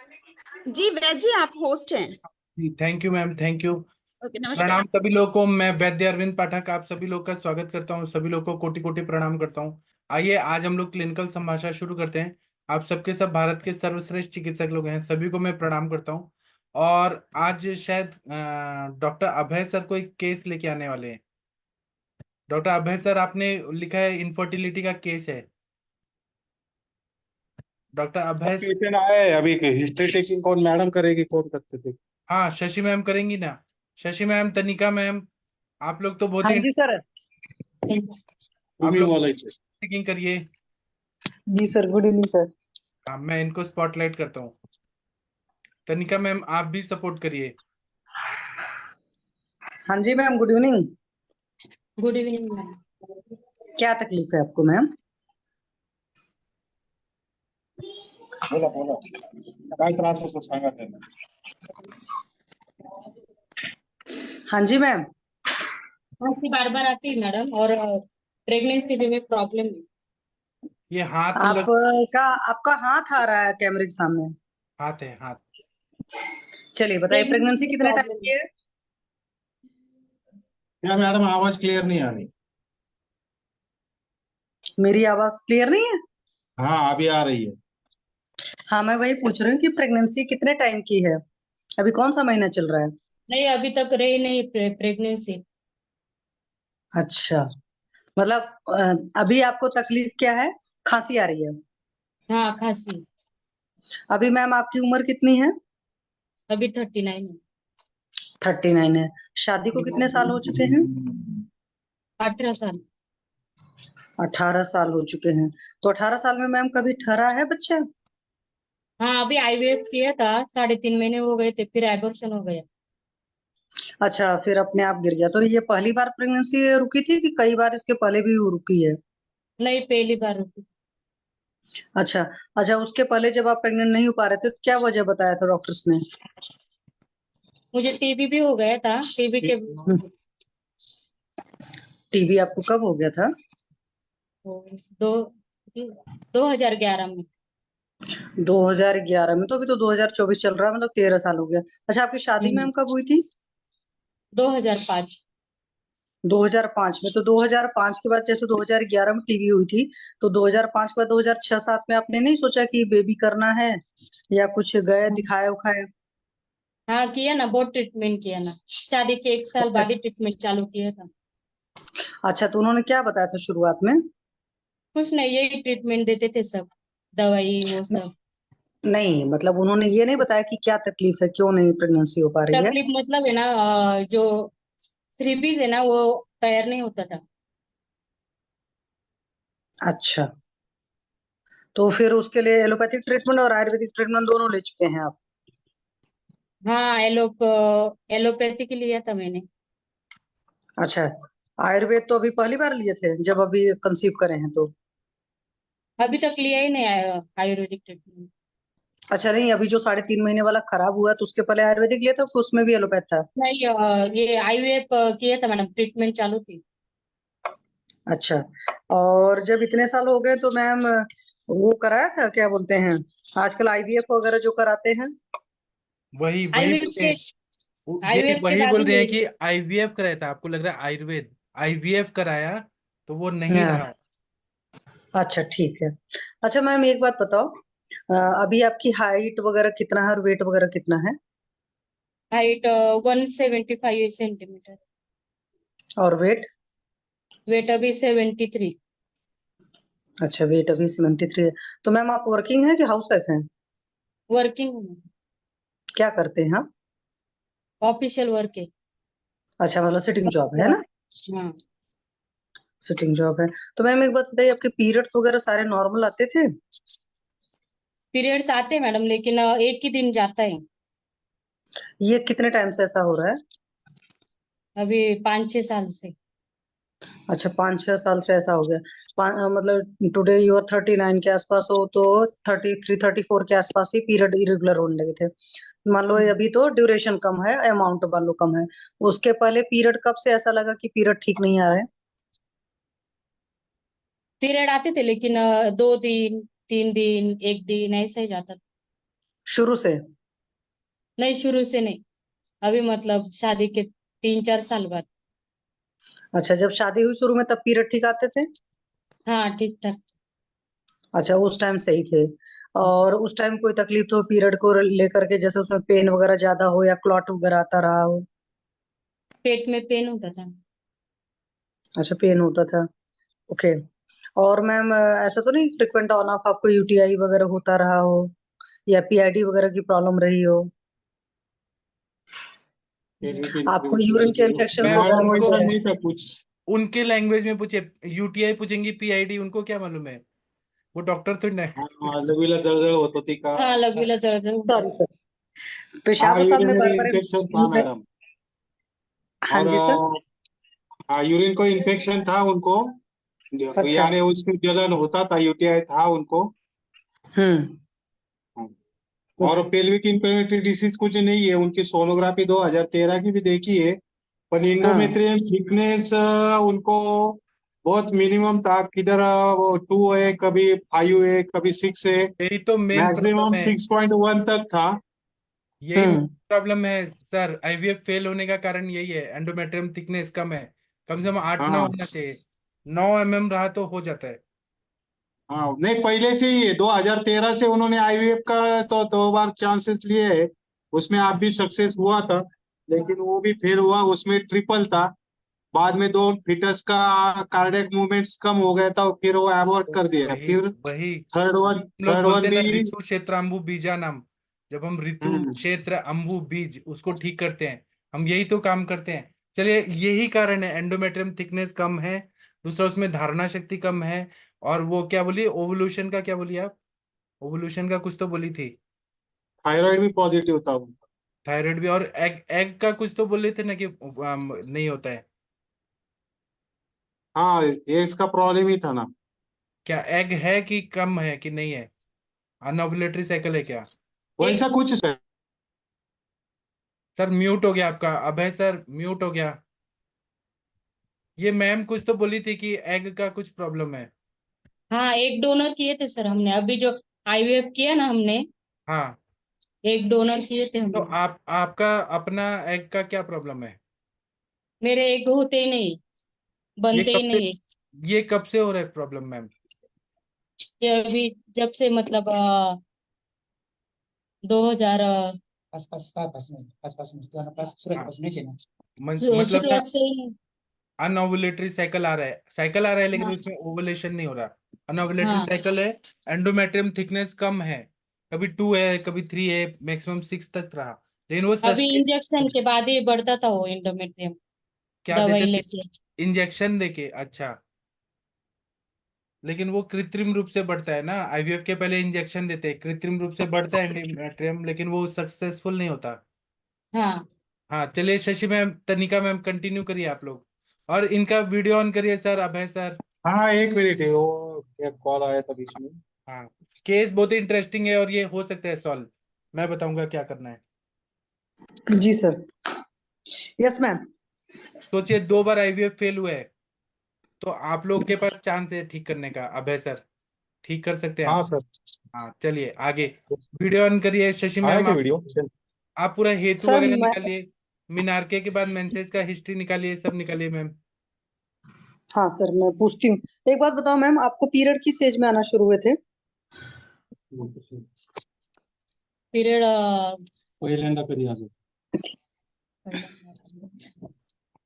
जी वैद जी, आप होस्ट हैं। जी thank you ma'am, thank you. Okay, नमस्कार। प्रणाम सभी लोगों को। मैं वैद्य अरविंद पाठक आप सभी लोग का स्वागत करता हूँ। सभी लोग को कोटि कोटि प्रणाम करता हूँ। आइए आज हम लोग क्लिनिकल संभाषण शुरू करते हैं। आप सबके सब भारत के सर्वश्रेष्ठ चिकित्सक लोग हैं, सभी को मैं प्रणाम करता हूँ। और आज शायद डॉक्टर अभय सर कोई केस लेके आने वाले हैं। डॉक्टर अभय सर, आपने लिखा है इनफर्टिलिटी का केस है। डॉक्टर अब अभय। पेशेंट आए अभी हिस्ट्री टेकिंग कौन मैडम करेगी, कौन करते थे? हाँ, शशि मैम करेंगी ना। शशि मैम, तनिका मैम, आप लोग तो बहुत हाँ ही जी सर। गुड आप इवनिंग लोग वाला चेकिंग करिए। जी सर, गुड इवनिंग सर। हाँ, मैं इनको स्पॉटलाइट करता हूँ। तनिका मैम, आप भी सपोर्ट करिए। हाँ जी ma'am, good evening. Good evening ma'am. क्या तकलीफ है आपको मैम? बोला बोला काय त्रास होतो सांगा त्यांना. हाँ जी मैम। खांसी बार बार आती है मैडम, और प्रेगनेंसी में प्रॉब्लम है। ये हाथ लग आपका आपका हाथ आ रहा है कैमरे के सामने। हाथ है, हाथ। चलिए बताइए, प्रेगनेंसी प्रेगनेंसी में कितने टाइम प्रॉब्लम है। की है? क्या मैडम आवाज क्लियर नहीं आ रही? मेरी आवाज क्लियर नहीं है? हाँ अभी आ रही है। हाँ, मैं वही पूछ रही हूँ कि प्रेगनेंसी कितने टाइम की है? अभी कौन सा महीना चल रहा है? नहीं, अभी तक रही नहीं प्रेगनेंसी। अच्छा, मतलब अभी आपको तकलीफ क्या है? खांसी आ रही है? हाँ, खांसी। अभी मैम आपकी उम्र कितनी है? अभी 39 है। 39 है। शादी को कितने साल हो चुके हैं? 18 साल। 18 साल हो चुके हैं। तो 18 साल में मैम कभी ठहरा है बच्चा? हाँ, अभी आईवीएफ किया था, 3.5 महीने हो गए थे, फिर एबॉर्शन हो गया। अच्छा, फिर अपने आप गिर गया। तो ये पहली बार प्रेगनेंसी रुकी थी कि कई बार इसके पहले भी रुकी है? नहीं, पहली बार हुई। अच्छा। अच्छा, उसके पहले जब आप प्रेग्नेंट नहीं हो पा रहे थे तो क्या वजह बताया था डॉक्टर्स ने? मुझे टीबी भी हो गया था, टीबी के टीबी आपको कब हो गया था? दो 2011 में। 2011 में? तो अभी तो 2024 चल रहा है, मतलब 13 साल हो गया। अच्छा, आपकी शादी मैम कब हुई थी? 2005। 2005 में? तो 2005 के बाद जैसे 2011 में टीबी हुई थी, तो 2005 के बाद 2006-07 में आपने नहीं सोचा कि बेबी करना है, या कुछ गए दिखाया उखाया? हाँ, किया ना, बहुत ट्रीटमेंट किया ना, शादी के 1 साल बाद ही ट्रीटमेंट चालू किया था। अच्छा, तो उन्होंने क्या बताया था शुरुआत में? कुछ नहीं, यही ट्रीटमेंट देते थे सब, दवाई वो सब। नहीं, मतलब उन्होंने ये नहीं बताया कि क्या तकलीफ है, क्यों नहीं प्रेगनेंसी हो पा रही है? तकलीफ मतलब है ना, जो स्लीपीज है ना, वो तैयार नहीं होता था। अच्छा, तो फिर उसके लिए एलोपैथिक ट्रीटमेंट और आयुर्वेदिक ट्रीटमेंट दोनों ले चुके हैं आप? हाँ, एलोपैथी के लिया था मैंने। अच्छा, आयुर्वेद तो अभी पहली बार लिए थे जब अभी कंसीव करे हैं तो? अभी तक लिया ही नहीं आयुर्वेदिक ट्रीटमेंट। अच्छा, नहीं, अभी जो 3.5 महीने वाला खराब हुआ तो उसके पहले आयुर्वेदिक लिया था कि उसमें भी एलोपैथ था? नहीं, ये आईवीएफ किया था मैडम, ट्रीटमेंट चालू थी। अच्छा, और जब इतने साल हो गए तो मैम वो कराया था, क्या बोलते हैं, आजकल आईवीएफ वगैरह जो कराते हैं? वही वही आईवीएफ बोल रहे के हैं। ये आईवीएफ के वही बाद बोल ही रहे हैं हुई। कि आईवीएफ कराया था। आपको लग रहा है आयुर्वेद। आईवीएफ कराया तो वो नहीं हाँ। रहा। अच्छा, ठीक है। अच्छा मैम, एक बात बताओ, अभी आपकी हाइट वगैरह कितना है और वेट वगैरह कितना है? Height 175 centimetre. और वेट? वेट अभी 73। अच्छा, वेट अभी 73 है। तो मैम आप वर्किंग है कि हाउस वाइफ हैं? वर्किंग हूँ। क्या करते हैं आप? ऑफिशियल वर्क है। अच्छा, मतलब सिटिंग जॉब है ना? हाँ। सिटिंग जॉब है। तो मैम एक बात बताइए, आपके पीरियड्स वगैरह सारे नॉर्मल आते थे? पीरियड्स आते हैं मैडम, लेकिन एक ही दिन जाता है। ये कितने टाइम से ऐसा हो रहा है? अभी 5-6 साल से। अच्छा, 5-6 साल से ऐसा हो गया। मतलब टुडे यू आर 39 के आसपास हो तो 33-34 के आसपास ही पीरियड इरेगुलर होने लगे थे। मान लो ये अभी तो ड्यूरेशन कम है, अमाउंट मान लो कम है। उसके पहले पीरियड कब से ऐसा लगा कि पीरियड ठीक नहीं आ रहा है? पीरियड आते थे, लेकिन 2 दिन 3 दिन 1 दिन ऐसा ही जाता था। शुरू से? नहीं, शुरू से नहीं, अभी मतलब शादी के 3-4 साल बाद। अच्छा, जब शादी हुई शुरू में तब पीरियड ठीक आते थे? हाँ, ठीक ठाक। अच्छा, उस टाइम सही थे। और उस टाइम कोई तकलीफ तो पीरियड को लेकर के, जैसे उसमें पेन वगैरह ज्यादा हो या क्लॉट वगैरह आता रहा हो? पेट में पेन होता था। अच्छा, पेन होता था। ओके। और मैम ऐसा तो नहीं फ्रिक्वेंट ऑन ऑफ आपको यूटीआई वगैरह होता रहा हो या पीआईडी वगैरह की प्रॉब्लम रही हो? आपको यूरिन के इन्फेक्शन मैम हमारा वगैरह वैसा कुछ? नहीं था कुछ। उनके लैंग्वेज में पूछे, यूटीआई पूछेंगी, पीआईडी उनको क्या मालूम है? वो डॉक्टर तो नहीं। लगविला जळजळ होत होती का? हाँ, लगविला जळजळ होता सॉरी था। सर, पेशाब हाँ, वसाब में यूरिनरी बार इन्फेक्शन था बार? मैडम। हाँ और जी सर। हाँ, यूरिन को इन्फेक्शन था उनको। अच्छा। यानी उसमें जलन होता था, यूटीआई था उनको। हम्म। और पेल्विक इंफ्लेमेटरी डिसीज कुछ नहीं है, उनकी सोनोग्राफी 2013 की भी देखी है। पर हाँ। इंडोमेट्रियम थिकनेस उनको बहुत मिनिमम था, किधर वो 2 है, कभी 5 है, कभी 6 है। यही तो मेन मैक्सिमम प्रॉब्लम है, 6.1 तक था। यही हम्म। प्रॉब्लम है सर। आईवीएफ फेल होने का कारण यही है, एंडोमेट्रियम थिकनेस कम से कम 8-9 हाँ होना चाहिए। 9 mm रहा तो हो जाता है। हाँ, नहीं पहले से ही है, 2013 से उन्होंने आईवीएफ का तो 2 बार चांसेस लिए है। उसमें आप भी सक्सेस हुआ था, लेकिन वो भी फेल हुआ, उसमें ट्रिपल था। बाद में 2 फीटस का कार्डियक मूवमेंट्स कम हो गया था, फिर वो अबॉर्ट तो कर दिया। वही फिर वही थर्ड वन हम लोग थर्ड बोलते वन हैं ना, भी। ऋतु क्षेत्र अम्बु बीजा नाम। जब हम ऋतु हम्म, क्षेत्र अम्बु बीज उसको ठीक करते हैं, हम यही तो काम करते हैं। चलिए, यही कारण है, एंडोमेट्रियम थिकनेस कम है, दूसरा उसमें धारणा शक्ति कम है। और वो क्या बोली, ओवुलेशन का क्या बोली आप? ओवुलेशन का कुछ तो बोली थी। थायराइड भी पॉजिटिव था उनका। थायराइड भी, और एग एग का कुछ तो बोले थे ना कि नहीं होता है। हाँ, ये इसका प्रॉब्लम ही था ना। क्या एग है कि कम है कि नहीं है? अनओवुलेटरी साइकिल है क्या? वैसा एक कुछ है। सर म्यूट हो गया आपका, अभय सर म्यूट हो गया। ये मैम कुछ तो बोली थी कि एग का कुछ प्रॉब्लम है। हाँ, एक डोनर किए थे सर हमने, अभी जो आईवीएफ किया ना हमने, हाँ, एक डोनर किए थे तो हमने। आपका अपना एग का क्या प्रॉब्लम है? मेरे एक होते ही नहीं, ये बनते कब ही से नहीं। ये कब से हो रहा है प्रॉब्लम मैम? ये अभी जब से मतलब 2000 हाँ, मतलब सर शुरुआत से ही। अनओवुलेटरी साइकिल आ रहा है, लेकिन उसमें ओवुलेशन नहीं हो रहा। अनओवुलेटरी हाँ, साइकिल है, एंडोमेट्रियम थिकनेस कम है, कभी 2 है, कभी 3 है, मैक्सिमम 6 तक रहा, लेकिन वो अभी सस्टेन। इंजेक्शन के बाद ही बढ़ता था वो इंडोमेट्रियम, क्या दवाई देते थे? लेके। इंजेक्शन देके? अच्छा। लेकिन वो कृत्रिम रूप से बढ़ता है ना, आईवीएफ के पहले इंजेक्शन देते हैं, कृत्रिम रूप से बढ़ता है एंडोमेट्रियम, लेकिन वो सक्सेसफुल नहीं होता। हाँ, हाँ, चलिए शशि मैम, तनिका मैम, कंटिन्यू करिए आप लोग, और इनका वीडियो ऑन करिए सर, अभय सर। हाँ, एक मिनट है, वो एक कॉल आया था बीच में। हाँ, केस बहुत इंटरेस्टिंग है और ये हो सकता है सॉल्व। मैं बताऊंगा क्या करना है। जी सर। Yes ma'am. सोचिए, 2 बार आईवीएफ फेल हुए है, तो आप लोग के पास चांस है ठीक करने का, अभय सर, ठीक कर सकते हैं हाँ आप। सर। हाँ, चलिए आगे, वीडियो ऑन करिए शशि आया मैम। क्या वीडियो? आप पूरा हेतु सर वगैरह मैं, निकालिए, मीनारके के बाद मेंसेस का हिस्ट्री निकालिए, सब निकालिए मैम। हाँ सर मैं पूछती हूँ। एक बात बताओ मैम, आपको पीरियड किस एज में आना शुरू हुए थे? पीरियड पहिल्यांदा कधी आलो?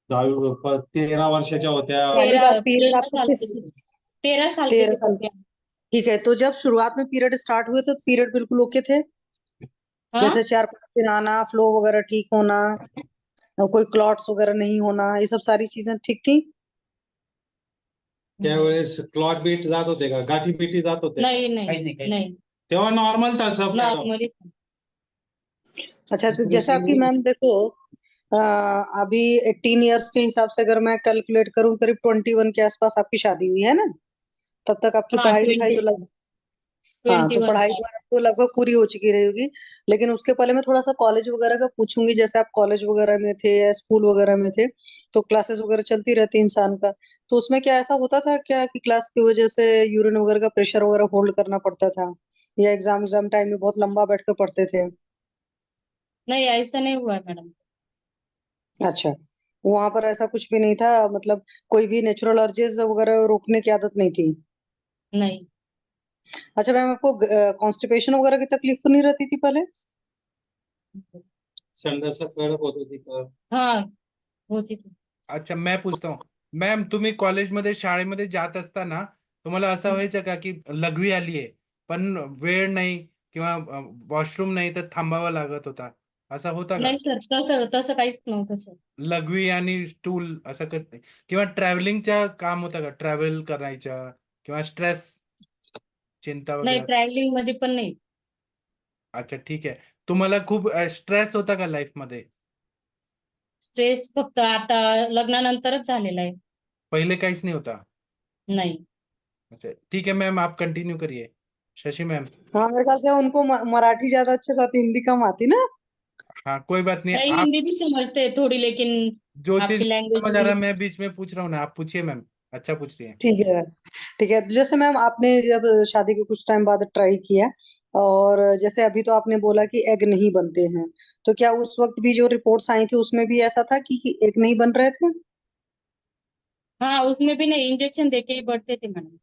13 वर्षाच्या होत्या। पहली बार 13 पीरियड 13 आपको साल किस? की थी, 13 साल की 13 थी साल। तब। ठीक है, तो जब शुरुआत में पीरियड स्टार्ट हुए तो पीरियड बिल्कुल ओके थे? हाँ, जैसे 4-5 दिन आना, फ्लो वगैरह ठीक होना, और कोई क्लॉट्स वगैरह नहीं होना, ये सब सारी चीजें ठीक थी? त्यावेळेस क्लॉट बीट जात होते का, गाठी बिठी जात होते का? नहीं नहीं नहीं, तेव्हा नॉर्मल था सब मैडम। नॉर्मली था। अच्छा, तो जैसे आपकी मैम देखो, अभी 18 ईयर्स के हिसाब से अगर मैं कैलकुलेट करूं, करीब 21 के आसपास आपकी शादी हुई है ना? तब तक आपकी हाँ, पढ़ाई लिखाई 20 तो लग, हाँ, तो 21 पढ़ाई साल। वगैरह तो लगभग पूरी हो चुकी रहेगी। लेकिन उसके पहले मैं थोड़ा सा कॉलेज वगैरह का पूछूंगी, जैसे आप कॉलेज वगैरह में थे या स्कूल वगैरह में थे, तो क्लासेस वगैरह चलती रहती है इंसान का, तो उसमें क्या ऐसा होता था क्या कि क्लास की वजह से यूरिन वगैरह का प्रेशर वगैरह होल्ड करना पड़ता था, या एग्जाम टाइम में बहुत लंबा बैठ कर पढ़ते थे? नहीं, ऐसा नहीं हुआ है मैडम। अच्छा, वहां पर ऐसा कुछ भी नहीं था, मतलब कोई भी नेचुरल अर्जेस वगैरह रोकने की आदत नहीं थी? नहीं। अच्छा मैम, आपको कॉन्स्टिपेशन वगैरह की तकलीफ तो नहीं रहती थी पहले? संडास वगैरह होत होती का? हाँ, होती थी। अच्छा मैं पूछता हूँ मॅम, तुम्ही कॉलेजमध्ये शाळेमध्ये जात असताना तुम्हाला असं व्हायचं का की लघवी आली आहे पण वेळ नाही किंवा वॉशरूम नाही तर थांबावं लागत होता, असं होता का? नाही सर, तसं तसं काहीच नव्हतं सर. लघवी आणि स्टूल असं किंवा ट्रॅव्हलिंगच्या काम होतं का, ट्रॅव्हल करायच्या किंवा स्ट्रेस, चिंता नाही, वगैरे? ट्रॅव्हलिंग मध्ये पण नाही. अच्छा ठीक आहे. तुम्हाला खूप स्ट्रेस होता का लाईफ मध्ये? स्ट्रेस फक्त आता लग्नानंतरच झालेला आहे. पहिले काहीच नहीं होता? नाही. अच्छा ठीक है मैम, आप कंटिन्यू करिए। शशि मैम। हाँ, मेरे ख्याल से उनको मराठी ज्यादा अच्छे से आती, हिंदी कम आती ना? हाँ कोई बात नहीं, नहीं, आप हिंदी भी समझते हैं थोड़ी, लेकिन जो चीज आपकी लैंग्वेज समझ आ रहा भी. है मैं बीच में पूछ रहा हूँ ना, आप पूछिए मैम, अच्छा पूछ रही है। ठीक है, ठीक है। जैसे मैम आपने जब शादी के कुछ टाइम बाद ट्राई किया, और जैसे अभी तो आपने बोला कि एग नहीं बनते हैं, तो क्या उस वक्त भी जो रिपोर्ट्स आई थी उसमें भी ऐसा था कि एग नहीं बन रहे थे? हाँ, उसमें भी नहीं, इंजेक्शन देके ही बढ़ते थे मैडम.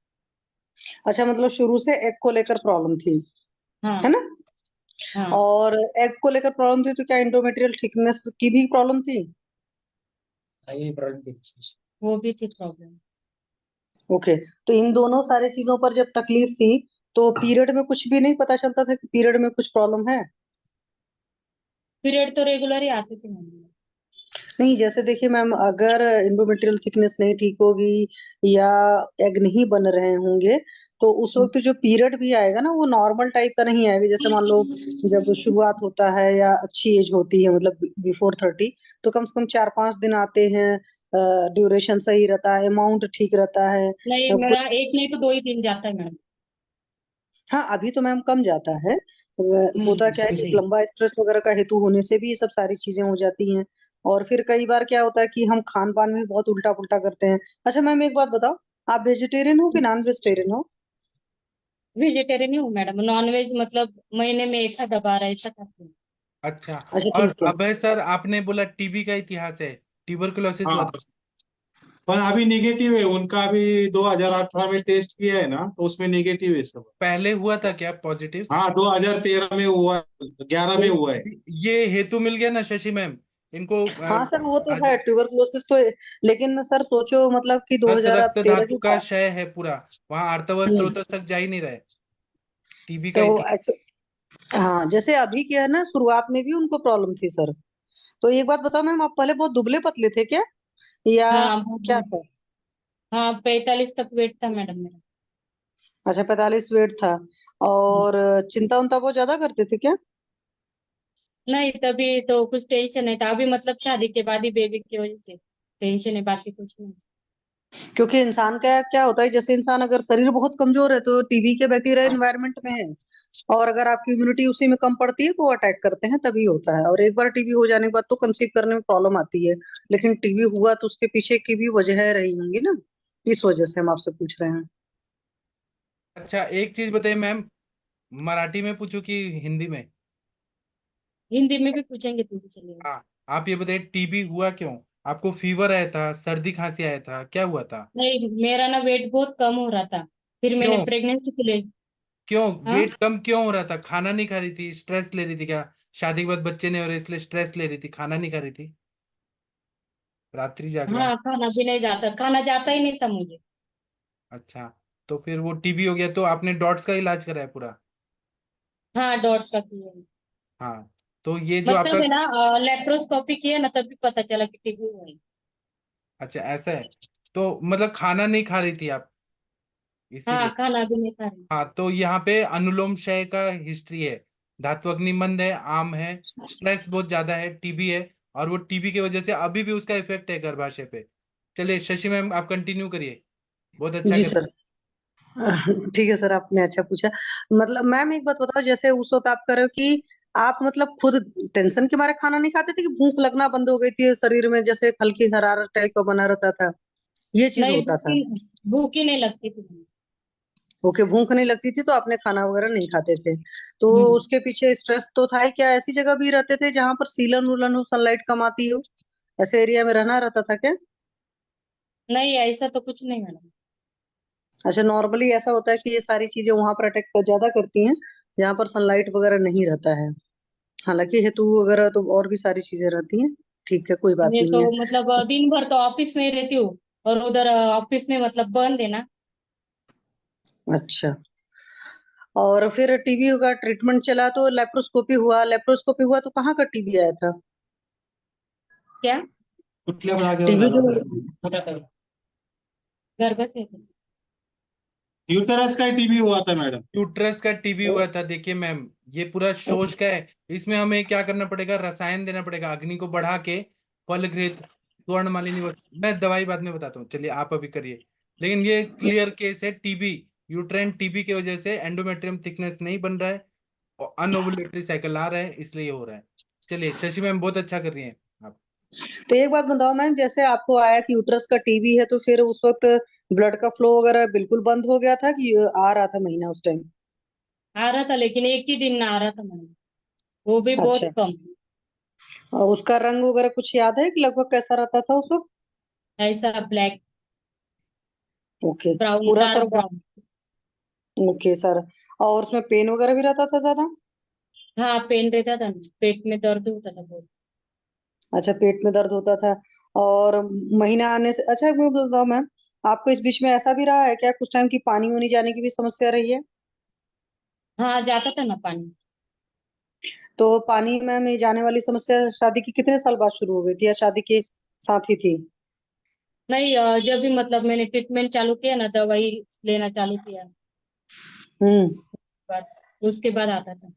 अच्छा, मतलब शुरू से एग को लेकर प्रॉब्लम थी, हाँ. है ना? हाँ, और एग को लेकर प्रॉब्लम थी तो क्या एंडोमेट्रियल थिकनेस की भी प्रॉब्लम थी? वो भी थी प्रॉब्लम. ओके, तो इन दोनों सारी चीजों पर जब तकलीफ थी, तो पीरियड में कुछ भी नहीं पता चलता था कि पीरियड में कुछ प्रॉब्लम है? पीरियड तो रेगुलर ही आते थे मैडम. नहीं, जैसे देखिए मैम, अगर एंडोमेट्रियल थिकनेस नहीं ठीक होगी या एग नहीं बन रहे होंगे, तो उस वक्त जो पीरियड भी आएगा ना, वो नॉर्मल टाइप का नहीं आएगा। जैसे मान लो जब शुरुआत होता है या अच्छी एज होती है, मतलब बिफोर 30, तो कम से कम 4-5 दिन आते हैं, ड्यूरेशन सही रहता है, अमाउंट ठीक रहता है। नहीं, मेरा एक नहीं तो 2 ही दिन जाता है मैडम. हाँ, अभी तो मैम कम जाता है। होता क्या है कि लंबा स्ट्रेस वगैरह का हेतु होने से भी ये सब सारी चीजें हो जाती हैं। और फिर कई बार क्या होता है कि हम खान पान में बहुत उल्टा पुल्टा करते हैं। अच्छा मैम, एक बात बताओ, आप वेजिटेरियन हो कि नॉन वेजिटेरियन हो? वेजिटेरियन ही हूँ मैडम. नॉनवेज मतलब महीने में 1 आधा बार ऐसा खाती हूँ. अच्छा, अच्छा और ठीक है। अभय सर आपने बोला टीबी का इतिहास है, ट्यूबरकुलोसिस हुआ हाँ, था? पर अभी निगेटिव है उनका, अभी 2018 में टेस्ट किया है ना, तो उसमें निगेटिव है सब। पहले हुआ था क्या पॉजिटिव? हाँ, 2013 में हुआ, 11 में तो हुआ है। ये हेतु मिल गया ना शशि मैम इनको। हाँ सर, वो तो है ट्यूबरकुलोसिस तो, लेकिन सर सोचो मतलब कि दस रक्त 2013 धातु के का बाद। क्षय है पूरा, वहां आर्तव स्त्रोत तक जा ही नहीं रहे, टीबी का तो इतिहास। हाँ, जैसे अभी क्या है ना, शुरुआत में भी उनको प्रॉब्लम थी सर। तो एक बात बताओ मैम, आप पहले बहुत दुबले पतले थे क्या, या हाँ, क्या था? हाँ, 45 तक वेट था मैडम मेरा. अच्छा, 45 वेट था। और चिंता उनता बहुत ज्यादा करते थे क्या? नहीं, तभी तो कुछ टेंशन नहीं था. अभी मतलब शादी के बाद ही बेबी की वजह से टेंशन है, बाकी कुछ नहीं. क्योंकि इंसान का क्या होता है, जैसे इंसान अगर शरीर बहुत कमजोर है तो टीबी के बैक्टीरिया एनवायरनमेंट में है, और अगर आपकी इम्यूनिटी उसी में कम पड़ती है तो वो अटैक करते हैं, तभी होता है। और एक बार टीबी हो जाने के बाद तो कंसीव करने में प्रॉब्लम आती है। लेकिन टीबी हुआ तो उसके पीछे की भी वजह रही होंगी ना, इस वजह से हम आपसे पूछ रहे हैं। अच्छा एक चीज बताइए मैम, मराठी में पूछूं कि हिंदी में? हिंदी में भी पूछेंगे तो भी चलेगा. हाँ, आप ये बताइए टीबी हुआ क्यों? आपको फीवर आया था, सर्दी खांसी आया था, क्या हुआ था? नहीं, मेरा ना वेट बहुत कम हो रहा था. फिर मैंने क्यों? प्रेगनेंसी के लिए. क्यों हाँ. वेट कम क्यों हो रहा था? खाना नहीं खा रही थी, स्ट्रेस ले रही थी क्या? शादी के बाद बच्चे नहीं हो रहे इसलिए स्ट्रेस ले रही थी, खाना नहीं खा रही थी, रात्रि जागरण? हाँ, खाना भी नहीं जाता, खाना जाता ही नहीं था मुझे. अच्छा, तो फिर वो टीबी हो गया, तो आपने डॉट्स का इलाज कराया पूरा? हाँ, डॉट का किया है. हाँ, तो ये जो आपका, मतलब है ना, लेप्रोस्कोपी किया ना, तभी पता चला कि टीबी हुआ है. अच्छा ऐसा है, तो मतलब खाना नहीं खा रही थी आप हाँ, इसीलिए? खाना भी नहीं खा रही. हाँ, तो यहाँ पे अनुलोम क्षय का हिस्ट्री है, धातु अग्निमंद है, आम है, स्ट्रेस बहुत ज्यादा है, टीबी है, और वो टीबी की वजह से अभी भी उसका इफेक्ट है गर्भाशय पे। चलिए शशि मैम आप कंटिन्यू करिए, बहुत अच्छा जी कर। सर। ठीक है सर, आपने अच्छा पूछा। मतलब मैम एक बात बताओ, जैसे उस वक्त आप कह रहे हो कि आप मतलब खुद टेंशन के मारे खाना नहीं खाते थे, कि भूख लगना बंद हो गई थी शरीर में, जैसे हल्की हरारत टाइप का बना रहता था, ये चीज नहीं, होता था? भूख ही नहीं लगती थी. ओके, भूख नहीं लगती थी तो आपने खाना वगैरह नहीं खाते थे। तो हम्म। उसके पीछे स्ट्रेस तो था ही। क्या ऐसी जगह भी रहते थे जहां पर सीलन उलन हो, सनलाइट कम आती हो? ऐसे एरिया में रहना रहता था क्या? नहीं, ऐसा तो कुछ नहीं मैडम। अच्छा, नॉर्मली ऐसा होता है कि ये सारी चीजें वहां पर अटैक ज्यादा करती हैं जहां पर सनलाइट वगैरह नहीं रहता है। हालांकि हेतु वगैरह तो और भी सारी चीजें रहती हैं। ठीक है, कोई बात ये तो नहीं है। मतलब दिन भर तो ऑफिस में ही रहती हूँ, और उधर ऑफिस में मतलब बंद है ना। अच्छा, और फिर टीबी का ट्रीटमेंट चला तो लेप्रोस्कोपी हुआ तो कहाँ का टीबी आया था? क्या? कुठल्या जागेवर टीबी झाला जो होता? गर्भ से? यूटेरस का टीबी हुआ था मैडम। यूट्रस का टीबी हुआ था। देखिए मैम, ये पूरा शोष का है। इसमें हमें क्या करना पड़ेगा, रसायन देना पड़ेगा, अग्नि को बढ़ा के फलघृत स्वर्णमालिनी मैं दवाई बाद में बताता हूँ, चलिए आप अभी करिए। लेकिन ये क्लियर केस है टीबी, यूट्राइन टीबी की वजह से एंडोमेट्रियम थिकनेस नहीं बन रहा है और अनओवुलेटरी साइकिल आ रहा है, इसलिए ये हो रहा है। चलिए शशि मैम बहुत अच्छा कर रही हैं आप। तो एक बात बताओ मैम, जैसे आपको आया कि यूट्रस का टीबी है तो फिर उस वक्त ब्लड का फ्लो वगैरह बिल्कुल बंद हो गया था कि आ रहा था महीना उस टाइम? आ रहा था, लेकिन एक ही दिन में आ रहा था मैडम, वो भी अच्छा, बहुत कम। और उसका रंग वगैरह कुछ याद है कि लगभग कैसा रहता था उस वक्त? ऐसा ब्लैक, ओके, ब्राउन, पूरा sir. Dark brown. Okay sir, और उसमें पेन वगैरह भी रहता था ज्यादा? हाँ, पेन रहता था ना, पेट में दर्द होता था बहुत। अच्छा, पेट में दर्द होता था। और महीना आने से, अच्छा एक बात बताओ मैम, आपको इस बीच में ऐसा भी रहा है क्या कुछ टाइम की पानी होने जाने की भी समस्या रही है? हाँ, जाता था ना पानी। तो पानी में जाने वाली समस्या शादी के कितने साल बाद शुरू हो गई थी या शादी के साथ ही थी? नहीं, जब भी मतलब मैंने ट्रीटमेंट चालू किया ना, दवाई लेना चालू किया, हम्म। बाद उसके बाद आता था।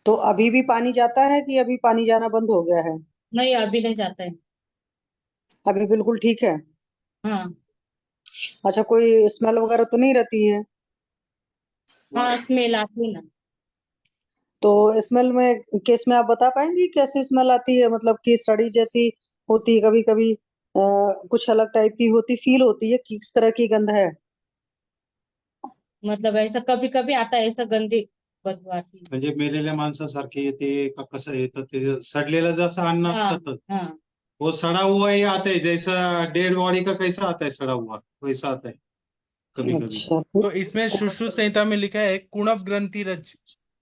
तो अभी भी पानी जाता है कि अभी पानी जाना बंद हो गया है? नहीं, अभी नहीं जाता है। अभी बिल्कुल ठीक है? हाँ। अच्छा, कोई स्मेल वगैरह तो नहीं रहती है? हाँ, स्मेल आती है ना। तो स्मेल में केस में आप बता पाएंगे कैसी स्मेल आती है? मतलब कि सड़ी जैसी होती है कभी कभी, कुछ अलग टाइप की होती फील होती है कि किस तरह की गंध है? मतलब ऐसा कभी कभी आता है, ऐसा गंदी बदबू आती है। म्हणजे मेलेल्या माणसासारखे येते का कसं येतं ते सडलेलं जसं अन्न हाँ। असतं हाँ। वो सड़ा हुआ ही आता है जैसा डेड बॉडी का कैसा आता है सड़ा हुआ वैसा आता है कभी कभी। अच्छा। तो इसमें सुश्रुत संहिता में लिखा है कुणव ग्रंथि रज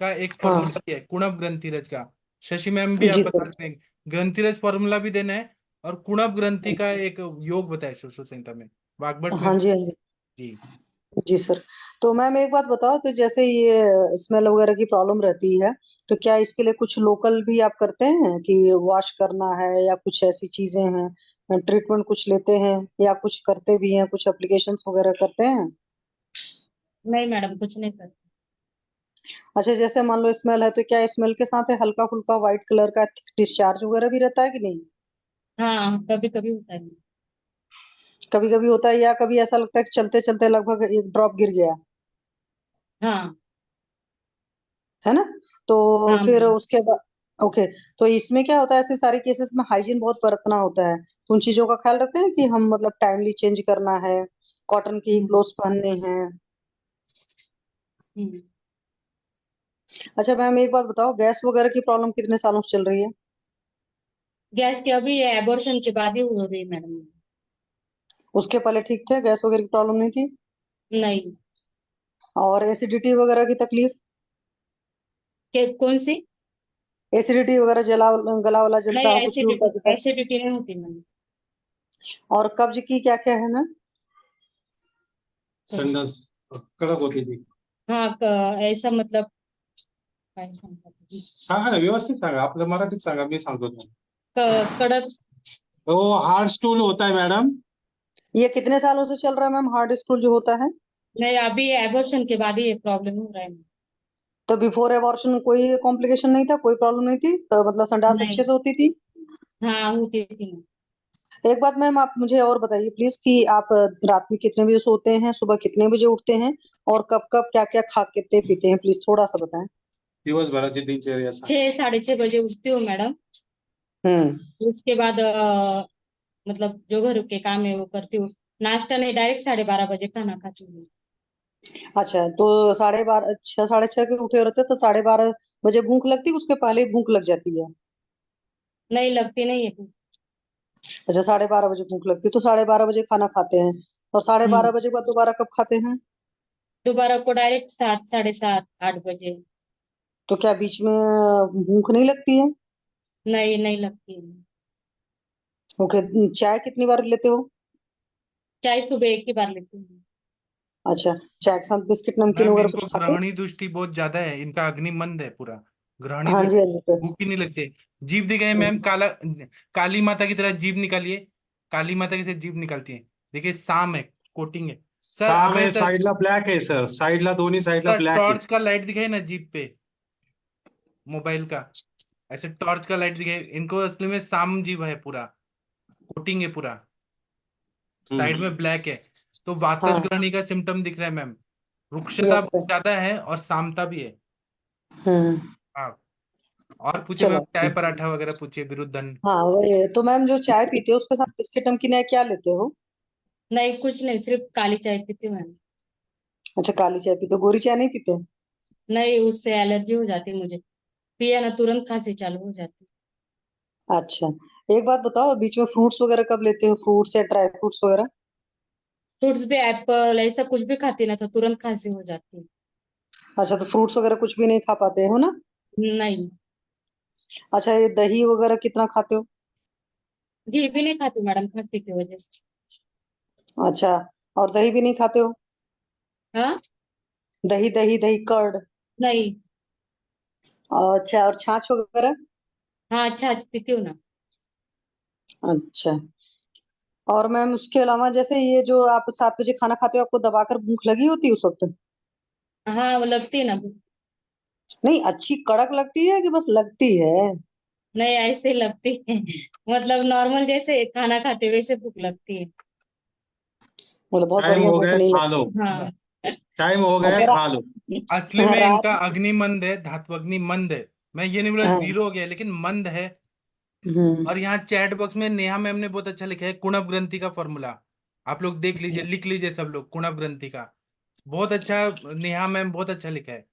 का एक हाँ फॉर्मूला है, कुणव ग्रंथि रज का। शशि मैम भी आप जी बता सर। सकते हैं, ग्रंथि रज फॉर्मूला भी देना है और कुणव ग्रंथि का एक योग बताया सुश्रुत संहिता में, वाग्भट में। हाँ जी, हाँ जी। जी। जी सर। तो मैम एक बात बताओ, तो जैसे ये स्मेल वगैरह की प्रॉब्लम रहती है तो क्या इसके लिए कुछ लोकल भी आप करते हैं कि वॉश करना है या कुछ ऐसी चीजें हैं, ट्रीटमेंट कुछ लेते हैं या कुछ करते भी हैं, कुछ एप्लीकेशंस वगैरह करते हैं? नहीं मैडम, कुछ नहीं करती। अच्छा, जैसे मान लो स्मेल है तो क्या स्मेल के साथ हल्का फुल्का व्हाइट कलर का डिस्चार्ज वगैरह भी रहता है कि नहीं? हाँ, कभी कभी होता है। कभी कभी होता है, या कभी ऐसा लगता है कि चलते चलते लगभग एक ड्रॉप गिर गया, हाँ। है ना? तो हाँ फिर मैडम। उसके बाद, ओके, तो इसमें क्या होता है, ऐसे सारे केसेस में हाइजीन बहुत बरतना होता है, तो उन चीजों का ख्याल रखते हैं कि हम मतलब टाइमली चेंज करना है, कॉटन के ही हम्म। क्लोथ्स पहनने हैं? हम्म। अच्छा मैम एक बात बताओ, गैस वगैरह की प्रॉब्लम कितने सालों से चल रही है? गैस के अभी एबॉर्शन के बाद ही हो रही है मैडम। उसके पहले ठीक थे, गैस वगैरह की प्रॉब्लम नहीं थी? नहीं। और एसिडिटी वगैरह की तकलीफ? कौन सी? एसिडिटी वगैरह, जला गला वाला नहीं, जलता हो, कुछ भी उल्टा एसिडिटी सीधा? एसिडिटी नहीं होती मैडम। और कब्ज की क्या क्या है मैम? संडास कडक होती ती। हाँ, ऐसा मतलब काय सांगतात ते? सांगा ना व्यवस्थित सांगा आपल्या मराठीत सांगा मी सांगतो तुम्हाला। कड़क। वो हार्ड स्टूल होता है मैडम। ये कितने सालों से चल रहा है मैम हार्ड स्टूल जो होता है? नहीं, अभी एबॉर्शन के बाद ही ये प्रॉब्लम हो रहा है। तो बिफोर एबॉर्शन कोई कॉम्प्लिकेशन नहीं था, कोई प्रॉब्लम नहीं थी, तो मतलब संडास अच्छे नहीं। से होती थी? हाँ, होती थी ना। एक बात मैम आप मुझे और बताइए प्लीज कि आप रात में कितने बजे सोते हैं, सुबह कितने बजे उठते हैं, और कब कब क्या क्या खाते पीते हैं, प्लीज थोड़ा सा बताएं। दिवसभराची दिनचर्या सांगा। 6, 6:30 बजे उठती हूँ मैडम। हम्म। उसके बाद मतलब जो घर के काम है वो करती हूँ। नाश्ता नहीं, डायरेक्ट 12:30 बजे खाना खाती हूँ। अच्छा, तो 12:30 6 6:30 के उठे रहते तो 12:30 बजे भूख लगती, उसके पहले ही भूख लग जाती है? नहीं लगती नहीं है। अच्छा, 12:30 बजे भूख लगती तो 12:30 बजे खाना खाते हैं, और 12:30 हम्म। बजे के बाद दोबारा कब खाते हैं? दोबारा को डायरेक्ट 7 7:30 8 बजे। तो क्या बीच में भूख नहीं लगती है? नहीं नहीं लगती है। ओके। चाय कितनी बार लेते हो? चाय सुबह एक ही बार लेती हूँ। अच्छा, चाय के साथ बिस्किट नमकीन मैम वगैरह इनको कुछ खाते हो? ग्रहणी दृष्टि बहुत ज्यादा है, इनका अग्नि मंद है पूरा। ग्रहणी हाँ जी, हाँ दृष्टि, जी सर। भूख ही नहीं लगती। जीभ दिखाइए मैम, काला, काली माता की तरह जीभ निकालिए। काली माता कैसे जीभ निकालती है, देखिए साम है, कोटिंग है। सर साम अभय आहे, सर, साईडला ब्लॅक आहे सर, साईडला दोन्ही साईडला सर ब्लॅक आहे. टॉर्च का लाइट दिखाइए ना जीभ पे, मोबाइल का, ऐसे टॉर्च का लाइट दिखाइए। इनको असली में साम जीभ है पूरा, कोटिंग है पूरा, साइड में ब्लैक है। तो वातज हाँ। ग्रहणी का सिम्टम दिख रहा है मैम, रुक्षता यस बहुत सर। ज्यादा है और सामता भी है। हम्म। हाँ, और पूछे मैम, चलो। चाय पराठा वगैरह पूछिए, विरुद्धन। हाँ, वही तो मैम, जो चाय पीते हो उसके साथ बिस्किट नमकीन है क्या लेते हो? नहीं कुछ नहीं, सिर्फ काली चाय पीती हूँ मैम। अच्छा, काली चाय पीते हो, गोरी चाय नहीं पीते? नहीं, उससे एलर्जी हो जाती है मुझे। पिया ना तुरंत खांसी चालू हो जाती अच्छा, एक बात बताओ, बीच में फ्रूट्स वगैरह कब लेते हो, फ्रूट्स या ड्राई फ्रूट्स वगैरह? है। फ्रूट्स भी, एप्पल ऐसा कुछ भी खाती ना तो तुरंत खांसी हो जाती है। अच्छा, तो फ्रूट्स वगैरह कुछ भी नहीं खा पाते हो ना? नहीं। अच्छा, ये दही वगैरह कितना खाते हो? घी भी नहीं खाती मैडम, खांसी की वजह से। अच्छा, और दही भी नहीं खाते हो? हाँ। दही दही दही कर्ड? नहीं। अच्छा, और छाछ वगैरह? हाँ, छाछ पीती हूँ ना। अच्छा, और मैम उसके अलावा जैसे ये जो आप 7 बजे खाना खाते हो, आपको दबाकर भूख लगी होती है उस वक्त? हाँ, वो लगती है ना। नहीं, अच्छी कड़क लगती है कि बस लगती है? नहीं, ऐसे लगती है। मतलब नॉर्मल जैसे खाना खाते वैसे भूख लगती है। मतलब बहुत टाइम बढ़िया हो भूख गया, नहीं खा लो. लगती? हाँ। टाइम हो गया, अच्छा, खा लो. असली में रात। इनका अग्नि मंद है, धात्वग्नि मंद है। मैं ये नहीं बोला हाँ। जीरो हो गया, लेकिन मंद है। हम्म। और यहाँ चैट बॉक्स में नेहा मैम ने बहुत अच्छा लिखा है, कुणव ग्रंथि का फॉर्मूला। आप लोग देख लीजिए, लिख लीजिए सब लोग, कुणव ग्रंथि का। बहुत अच्छा, नेहा मैम बहुत अच्छा लिखा है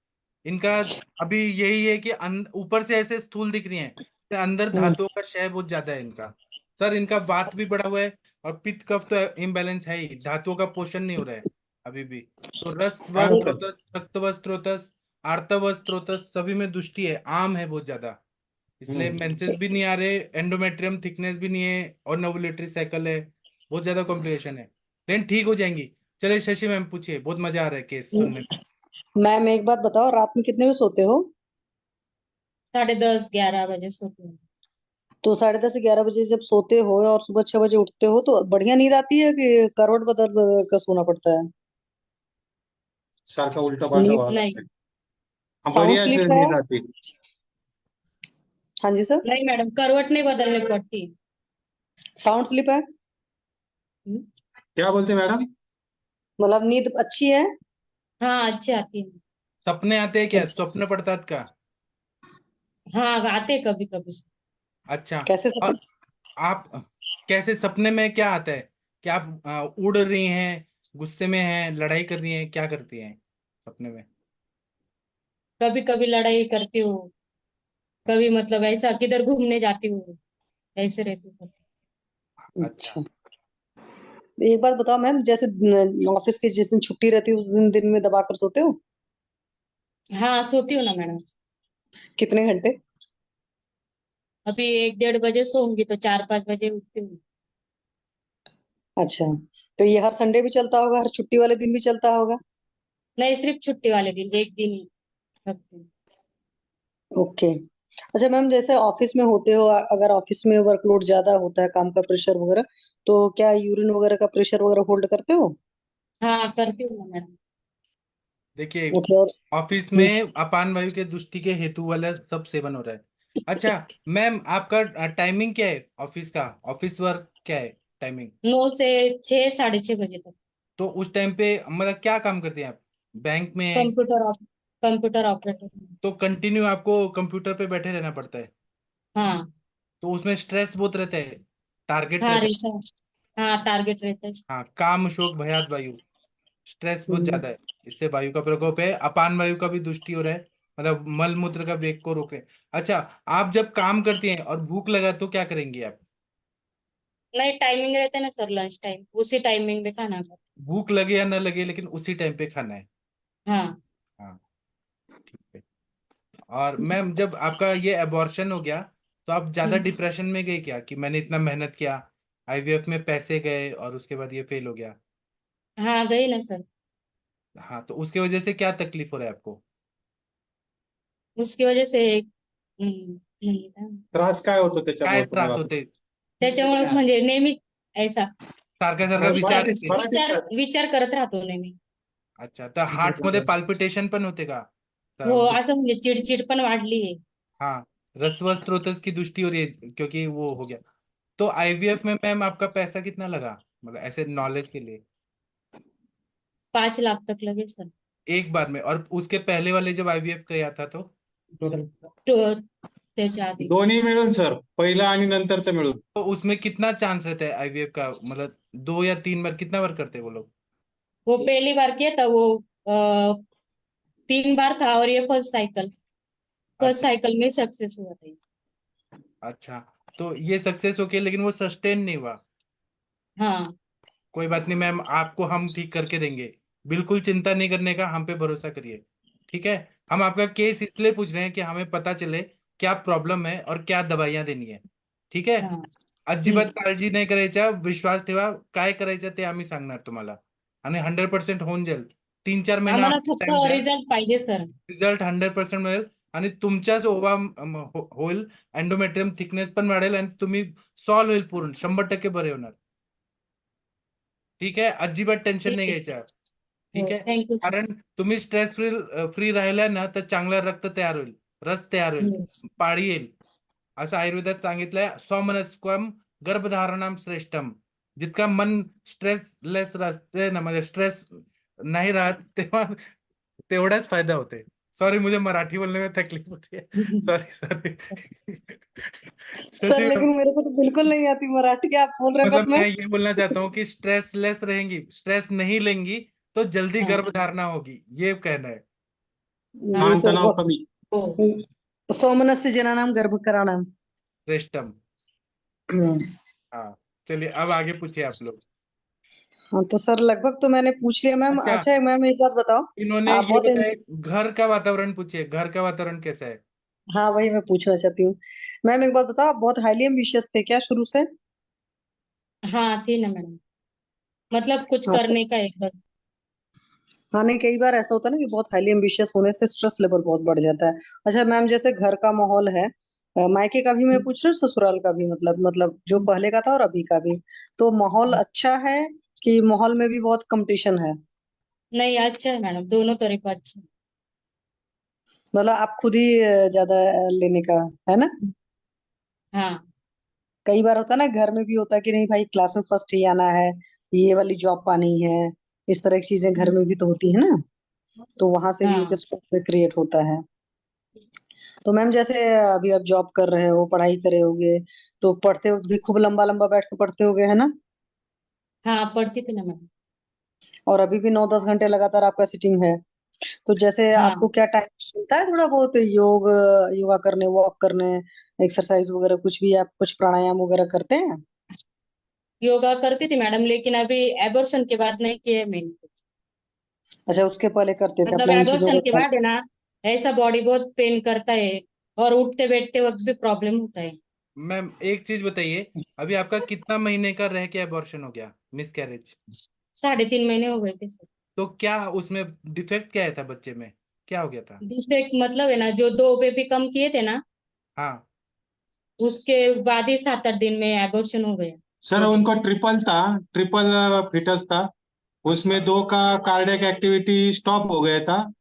इनका। अभी यही है कि ऊपर से ऐसे स्थूल दिख रही हैं, तो अंदर हम्म। धातुओं का क्षय बहुत ज्यादा है इनका। सर इनका वात भी बढ़ा हुआ है, और पित्त कफ तो इम्बैलेंस है ही, धातुओं का पोषण नहीं हो रहा है अभी भी। तो रस व टाइम कर. स्रोतस, रक्त व स्रोतस, आर्तव व स्रोतस, सभी में दुष्टि है, आम है बहुत ज्यादा। इसलिए मेंसेस भी नहीं आ रहे, एंडोमेट्रियम थिकनेस भी नहीं है, और नोवुलेटरी साइकिल है, बहुत ज्यादा कॉम्प्लिकेशन है, लेकिन ठीक हो जाएंगी। चलिए शशि मैम पूछिए, बहुत मजा आ रहा है केस सुनने में। मैम एक बात बताओ, रात में कितने बजे सोते हो? 10:30 11 बजे सोती हूँ। तो 10:30 से 11 बजे जब सोते हो और सुबह 6 बजे उठते हो, तो बढ़िया नींद आती है कि करवट बदल बदल कर सोना पड़ता है? सारखा उलटा पालटा नींद व्हावं नहीं। लागतंय. हाँ, साउंड बढ़िया से स्लीप है? नींद आती. हाँ जी सर। नहीं मैडम, करवट नहीं बदलनी पड़ती। साउंड स्लीप है? हम्म। क्या बोलते मैडम? मतलब नींद अच्छी है? हाँ, अच्छी आती है। सपने आते हैं क्या, स्वप्न पड़तात का? हाँ, आते कभी कभी। अच्छा। कैसे और सपने? आप कैसे, सपने में क्या आता है कि आप उड़ रही हैं, गुस्से में हैं, लड़ाई कर रही हैं, क्या करती हैं सपने में? कभी कभी लड़ाई करती हूँ। कभी मतलब ऐसा किधर घूमने जाती हूँ। ऐसे रहती हूँ सब। अच्छा। अच्छा, एक बात बताओ मैम, जैसे ऑफिस की जिस दिन छुट्टी रहती है उस दिन में दबा कर सोते हो? हाँ, सोती हूँ ना मैडम। कितने घंटे? अभी 1 1:30 बजे सोऊंगी तो 4 5 बजे उठती हूँ। अच्छा, तो ये हर संडे भी चलता होगा, हर छुट्टी वाले दिन भी चलता होगा? नहीं, सिर्फ छुट्टी वाले दिन, एक दिन ही हफ्ते में। ओके। अच्छा मैम, जैसे ऑफिस में होते हो, अगर ऑफिस में वर्कलोड ज्यादा होता है, काम का प्रेशर वगैरह, तो क्या यूरिन वगैरह का प्रेशर वगैरह होल्ड करते हो? हाँ, करती हूँ ना मैडम। देखिए, ओके। और ऑफिस में अपान वायु के दुष्टि के हेतु वाला सब सेवन हो रहा है। अच्छा मैम, आपका टाइमिंग क्या है ऑफिस का, ऑफिस वर्क क्या है टाइमिंग? 9 से 6 6:30 बजे तक। तो उस टाइम पे मतलब क्या काम करते हैं आप, बैंक में हैं? Computer operator. तो कंटिन्यू आपको कंप्यूटर पे बैठे रहना पड़ता है, हाँ। तो उसमें स्ट्रेस बहुत रहता है, टारगेट हाँ रहता है। रहता है। हाँ, टारगेट रहता है। हाँ, काम शोक भयाद वायु, स्ट्रेस बहुत ज्यादा है, इससे वायु का प्रकोप है, अपान वायु का भी दुष्टि हो रहा है, मतलब मल मूत्र का वेग को रोक रहे हैं। अच्छा, आप जब काम करती हैं और भूख लगा तो क्या करेंगी आप? नहीं, टाइमिंग रहता है ना सर, लंच टाइम, उसी टाइमिंग में खाना खाता। भूख लगे या ना लगे लेकिन उसी टाइम पे खाना है। हाँ। हाँ, ठीक है। और मैम जब आपका ये अबॉर्शन हो गया तो आप ज्यादा डिप्रेशन में गए क्या, कि मैंने इतना मेहनत किया, आईवीएफ में पैसे गए और उसके बाद ये फेल हो गया? हाँ, गई ना सर। हाँ, तो उसके वजह से क्या तकलीफ हो रहा है आपको? उसकी वजह से नाही का? त्रास काय होतो काय त्याच्यामुळे त्रास तुम्हाला? होते? त्याच्यामुळे म्हणजे नेहमी ऐसा सारखा सारखा विचार मराठीत येते? विचार करत राहतो नेहमी. अच्छा, तर हार्ट मध्ये पाल्पिटेशन पण होते का? हो, तर असं म्हणजे चिडचिड पण वाढली आहे. हाँ, रसवस स्रोतस की दुष्टि हो रही है क्योंकि वो हो गया। तो आईवीएफ में मैम आपका पैसा कितना लगा, मतलब ऐसे नॉलेज के लिए? 5 लाख तक लगे सर. एक बार में? और उसके पहले वाले जब आईवीएफ किया था तो? तो त्याच्या आधी दोन्ही मिळून सर, पहिला आणि नंतरचं मिळून. तो उसमें कितना चांस रहता है आईवीएफ का, मतलब 2 या 3 बार, कितना बार करते हैं वो लोग? वो पहली बार किया था वो 3 बार था, और ये फर्स्ट अच्छा साइकिल में सक्सेस हुआ था ये. अच्छा, तो ये सक्सेस हो गया लेकिन वो सस्टेन नहीं हुआ। हाँ. कोई बात नहीं मैम, आपको हम ठीक करके देंगे, बिल्कुल चिंता नहीं करने का, हम पे भरोसा करिए। ठीक है, हम आपका केस इसलिए पूछ रहे हैं कि हमें पता चले क्या प्रॉब्लम है और क्या दवाइयां देनी है। ठीक है, हाँ. अजिबात काळजी नाही करायच्या, विश्वास ठेवा, काय करायचं ते आम्ही सांगणार तुम्हाला आणि 100% होऊन जाईल। 3-4 महिना आम्हाला फक्त टाइम द्या, रिझल्ट पाहिजे सर. रिझल्ट 100% मिळेल आणि तुमच्याच ओवा होईल, एंडोमेट्रियम थिकनेस पण वाढेल आणि तुम्ही सॉल्व्ह होईल, पूर्ण 100% बरे होणार। ठीक आहे, अजिबात टेन्शन नाही घ्यायचं। ठीक आहे, थँक्यू सर. कारण तुम्ही स्ट्रेस फ्री राहिला ना तर चांगलं रक्त तयार होईल, रस तयार होईल, पाळी येईल, असं आयुर्वेदात सांगितलंय। स्वमनस्कम गर्भधारणम श्रेष्ठम। जितका मन स्ट्रेसलेस असते ना, म्हणजे स्ट्रेस नाही राहत, तेव्हा तेवढाच फायदा होते। सॉरी, मुझे मराठी बोलने में तकलीफ होती है, sorry sorry. Sir Shashi ma'am, लेकिन मेरे को तो बिल्कुल नहीं आती मराठी, क्या आप बोल रहे हैं, बस मतलब मैं मैं ये बोलना चाहता हूँ कि स्ट्रेसलेस रहेंगी, स्ट्रेस नहीं लेंगी तो जल्दी हाँ. गर्भधारणा होगी, ये कहना है। हाँ. जी सर, ताणतणाव कमी. हो. सोमनस्य जनानाम गर्भकराणाम. श्रेष्ठम। हम्म। हाँ, चलिए अब आगे पूछिए आप लोग। हाँ तो सर लगभग तो मैंने पूछ लिया मैम। अच्छा, अच्छा मैम एक बात बताओ, इन्होंने आप ये बहुत बताए, घर का वातावरण पूछिए, घर का वातावरण कैसा है? हाँ वही मैं पूछना चाहती हूँ। मैम एक बात बताओ, आप बहुत हाईली एम्बिशियस थे क्या शुरू से? हाँ, थी ना मैडम, मतलब कुछ हाँ करने का एक बार. हाँ नहीं, कई बार ऐसा होता है ना कि बहुत हाईली एम्बिशियस होने से स्ट्रेस लेवल बहुत बढ़ जाता है। अच्छा मैम, जैसे घर का माहौल है, मायके का भी मैं पूछ रही हूँ, ससुराल का भी, मतलब जो पहले का था और अभी का भी, तो माहौल अच्छा है कि माहौल में भी बहुत कंपटीशन है? नहीं, अच्छा है मैडम, दोनों तरफ अच्छा है. मतलब आप खुद ही ज्यादा लेने का है ना? हाँ. कई बार होता है ना, घर में भी होता है कि नहीं भाई क्लास में फर्स्ट ही आना है, ये वाली जॉब पानी है, इस तरह की चीजें घर में भी तो होती है ना, तो वहां से भी एक हाँ. स्ट्रेस क्रिएट होता है। तो मैम जैसे अभी आप जॉब कर रहे हो, पढ़ाई करे होगे, तो पढ़ते वक्त भी खूब लंबा लंबा बैठ के पढ़ते होगे है ना? हाँ, पढ़ती थी ना मैडम. और अभी भी 9-10 घंटे लगातार आपका सिटिंग है, तो जैसे हाँ, आपको क्या टाइम मिलता है थोड़ा बहुत योगा करने, वॉक करने, एक्सरसाइज वगैरह, कुछ भी आप कुछ प्राणायाम वगैरह करते हैं? योगा करती थी मैडम, लेकिन अभी एबॉर्शन के बाद नहीं किए मैंने. अच्छा उसके पहले करते थे, मतलब अपने उन चीजों एबॉर्शन को के ख्याल। बाद है ना, ऐसा बॉडी बहुत पेन करता है, और उठते बैठते वक्त भी प्रॉब्लम होता है. मैम एक चीज बताइए, अभी आपका कितना महीने का रह के अबॉर्शन हो गया, मिसकैरेज? 3.5 महीने हो गए थे सर. तो क्या उसमें डिफेक्ट क्या आया था, बच्चे में क्या हो गया था? डिफेक्ट मतलब है ना, जो 2 बेबी कम किए थे ना, हाँ, उसके बाद ही 7-8 दिन में एबॉर्शन हो गया. सर उनको ट्रिपल था, ट्रिपल फिटस था, उसमें 2 का कार्डियक एक्टिविटी स्टॉप हो गया था,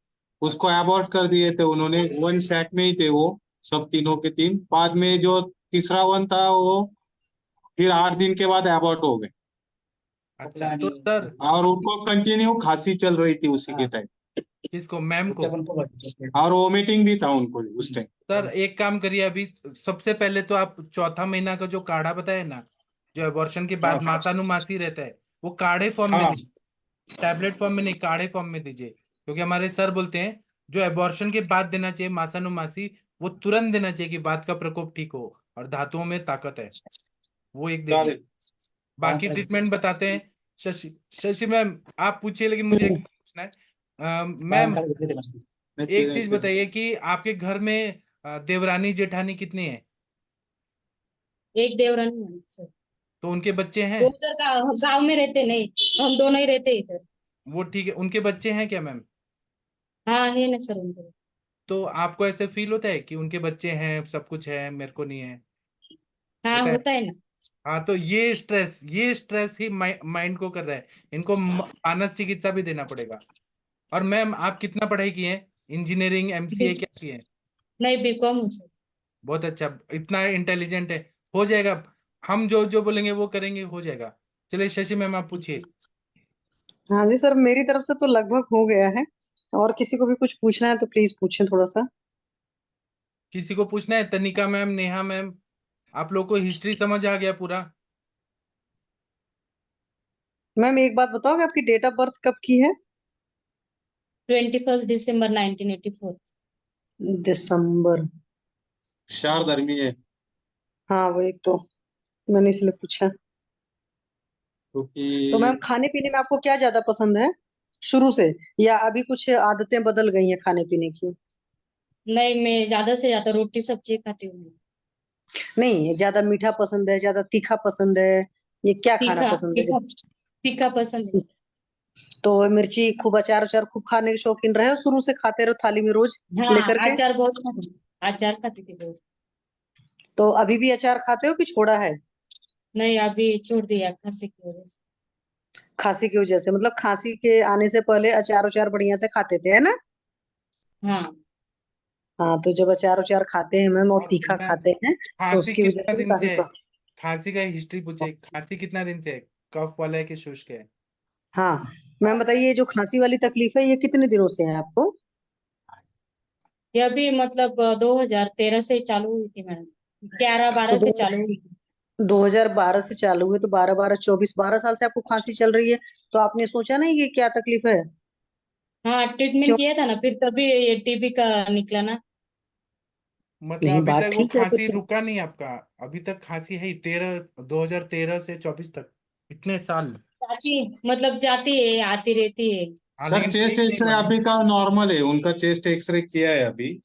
उसको अबॉर्ट कर दिए थे उन्होंने, 1 सैक में ही थे वो सब तीनों के तीन। बाद में जो तीसरा 1 था वो फिर 8 दिन के बाद अबॉर्ट हो गए, अच्छा तो सर, और उनको कंटिन्यू खांसी चल रही थी उसी के टाइम, किसको, मैम को? और वोमिटिंग भी था उनको उस टाइम। सर एक काम करिए, अभी सबसे पहले तो आप चौथा महीना का जो काढ़ा बताया ना, जो अबॉर्शन के बाद मातानुमासी रहता है, वो काढ़े फॉर्म में हाँ लीजिए। टैबलेट फॉर्म में नहीं, काढ़े फॉर्म में दीजिए, क्योंकि हमारे सर बोलते हैं जो एबॉर्शन के बाद देना चाहिए मासानुमासी, वो तुरंत देना चाहिए कि बात का प्रकोप ठीक हो और धातुओं में ताकत है, वो एक दे दीजिए। बाकी ट्रीटमेंट बताते हैं। शशि शशि मैम आप पूछिए, लेकिन मुझे एक पूछना है। मैम एक चीज बताइए कि आपके घर में देवरानी जेठानी कितनी है? एक देवरानी है सर। तो उनके बच्चे हैं? वो उधर गाँव में रहते नहीं, हम दोनों ही रहते इधर। वो ठीक है, उनके बच्चे हैं क्या मैम? हाँ है ना सर उनके। तो आपको ऐसे फील होता है कि उनके बच्चे हैं, सब कुछ है, मेरे को नहीं है? हाँ होता है। होता है ना। हाँ, तो ये स्ट्रेस ही माइंड को कर रहा है। इनको मानस चिकित्सा भी देना पड़ेगा। और मैम आप कितना पढ़ाई की है? इंजीनियरिंग, एमसीए क्या की है? नहीं बीकॉम हूँ सर। बहुत अच्छा, इतना इंटेलिजेंट है, हो जाएगा। हम जो जो बोलेंगे वो करेंगे, हो जाएगा। चलिए शशि मैम आप पूछिए। हाँ जी सर, मेरी तरफ से तो लगभग हो गया है। और किसी को भी कुछ पूछना है तो प्लीज पूछें थोड़ा सा। किसी को पूछना है? तनिका मैम, नेहा मैम, आप लोग को हिस्ट्री समझ आ गया पूरा? मैम एक बात बताओगे, आपकी डेट ऑफ बर्थ कब की है? 21 दिसंबर 1984। दिसंबर। शारदर्मी है हाँ वो एक तो मैंने इसलिए पूछा। तो मैम क्योंकि खाने पीने में आपको क्या ज्यादा पसंद है शुरू से, या अभी कुछ आदतें बदल गई हैं खाने पीने की? नहीं मैं ज्यादा से ज्यादा रोटी सब्जी खाती हूँ। नहीं, ज्यादा मीठा पसंद है, ज्यादा तीखा पसंद है, ये क्या खाना तीखा पसंद है? तीखा तीखा पसंद है। तो मिर्ची खूब, अचार उचार खूब खाने के शौकीन रहे हो, शुरू से खाते रहो थाली में रोज हाँ लेकर के? अचार बहुत खाती हूँ, अचार खाती थी बहुत। तो अभी भी अचार खाते हो कि छोड़ा है? नहीं अभी छोड़ दिया खांसी की वजह से। खांसी की वजह से? मतलब खांसी के आने से पहले अचार उचार बढ़िया से खाते थे, है ना? हाँ। हाँ, तो जब अचार उचार खाते हैं मैम और और तीखा मैम खाते हैं तो खांसी उसकी वजह कितना से भी दिन काफी से है? खांसी का हिस्ट्री पूछे, खांसी कितना दिन से है? कफ वाला है कि शुष्क है? हाँ मैम बताइए, ये जो खांसी वाली तकलीफ है ये कितने दिनों से है आपको? ये अभी मतलब 2013 से चालू हुई थी मैडम, 11-12 तो से चालू हुई थी। 2012 से चालू हुए तो 12 12 24, 12 साल से आपको खांसी चल रही है। तो आपने सोचा नहीं कि क्या तकलीफ है? हाँ ट्रीटमेंट क्यों? किया था ना, फिर तभी ये टीबी का निकला ना। मतलब नहीं, अभी बात तक वो ठीक है खांसी कुछ। रुका नहीं आपका? अभी तक खांसी है ही, 2013 से 24 तक, इतने साल। जाती मतलब जाती है आती रहती है। हाँ, सर लेकिन चेस्ट ठीक नहीं एक्सरे हुआ ना। अभी का नॉर्मल है, उनका चेस्ट एक्सरे किया है अभी,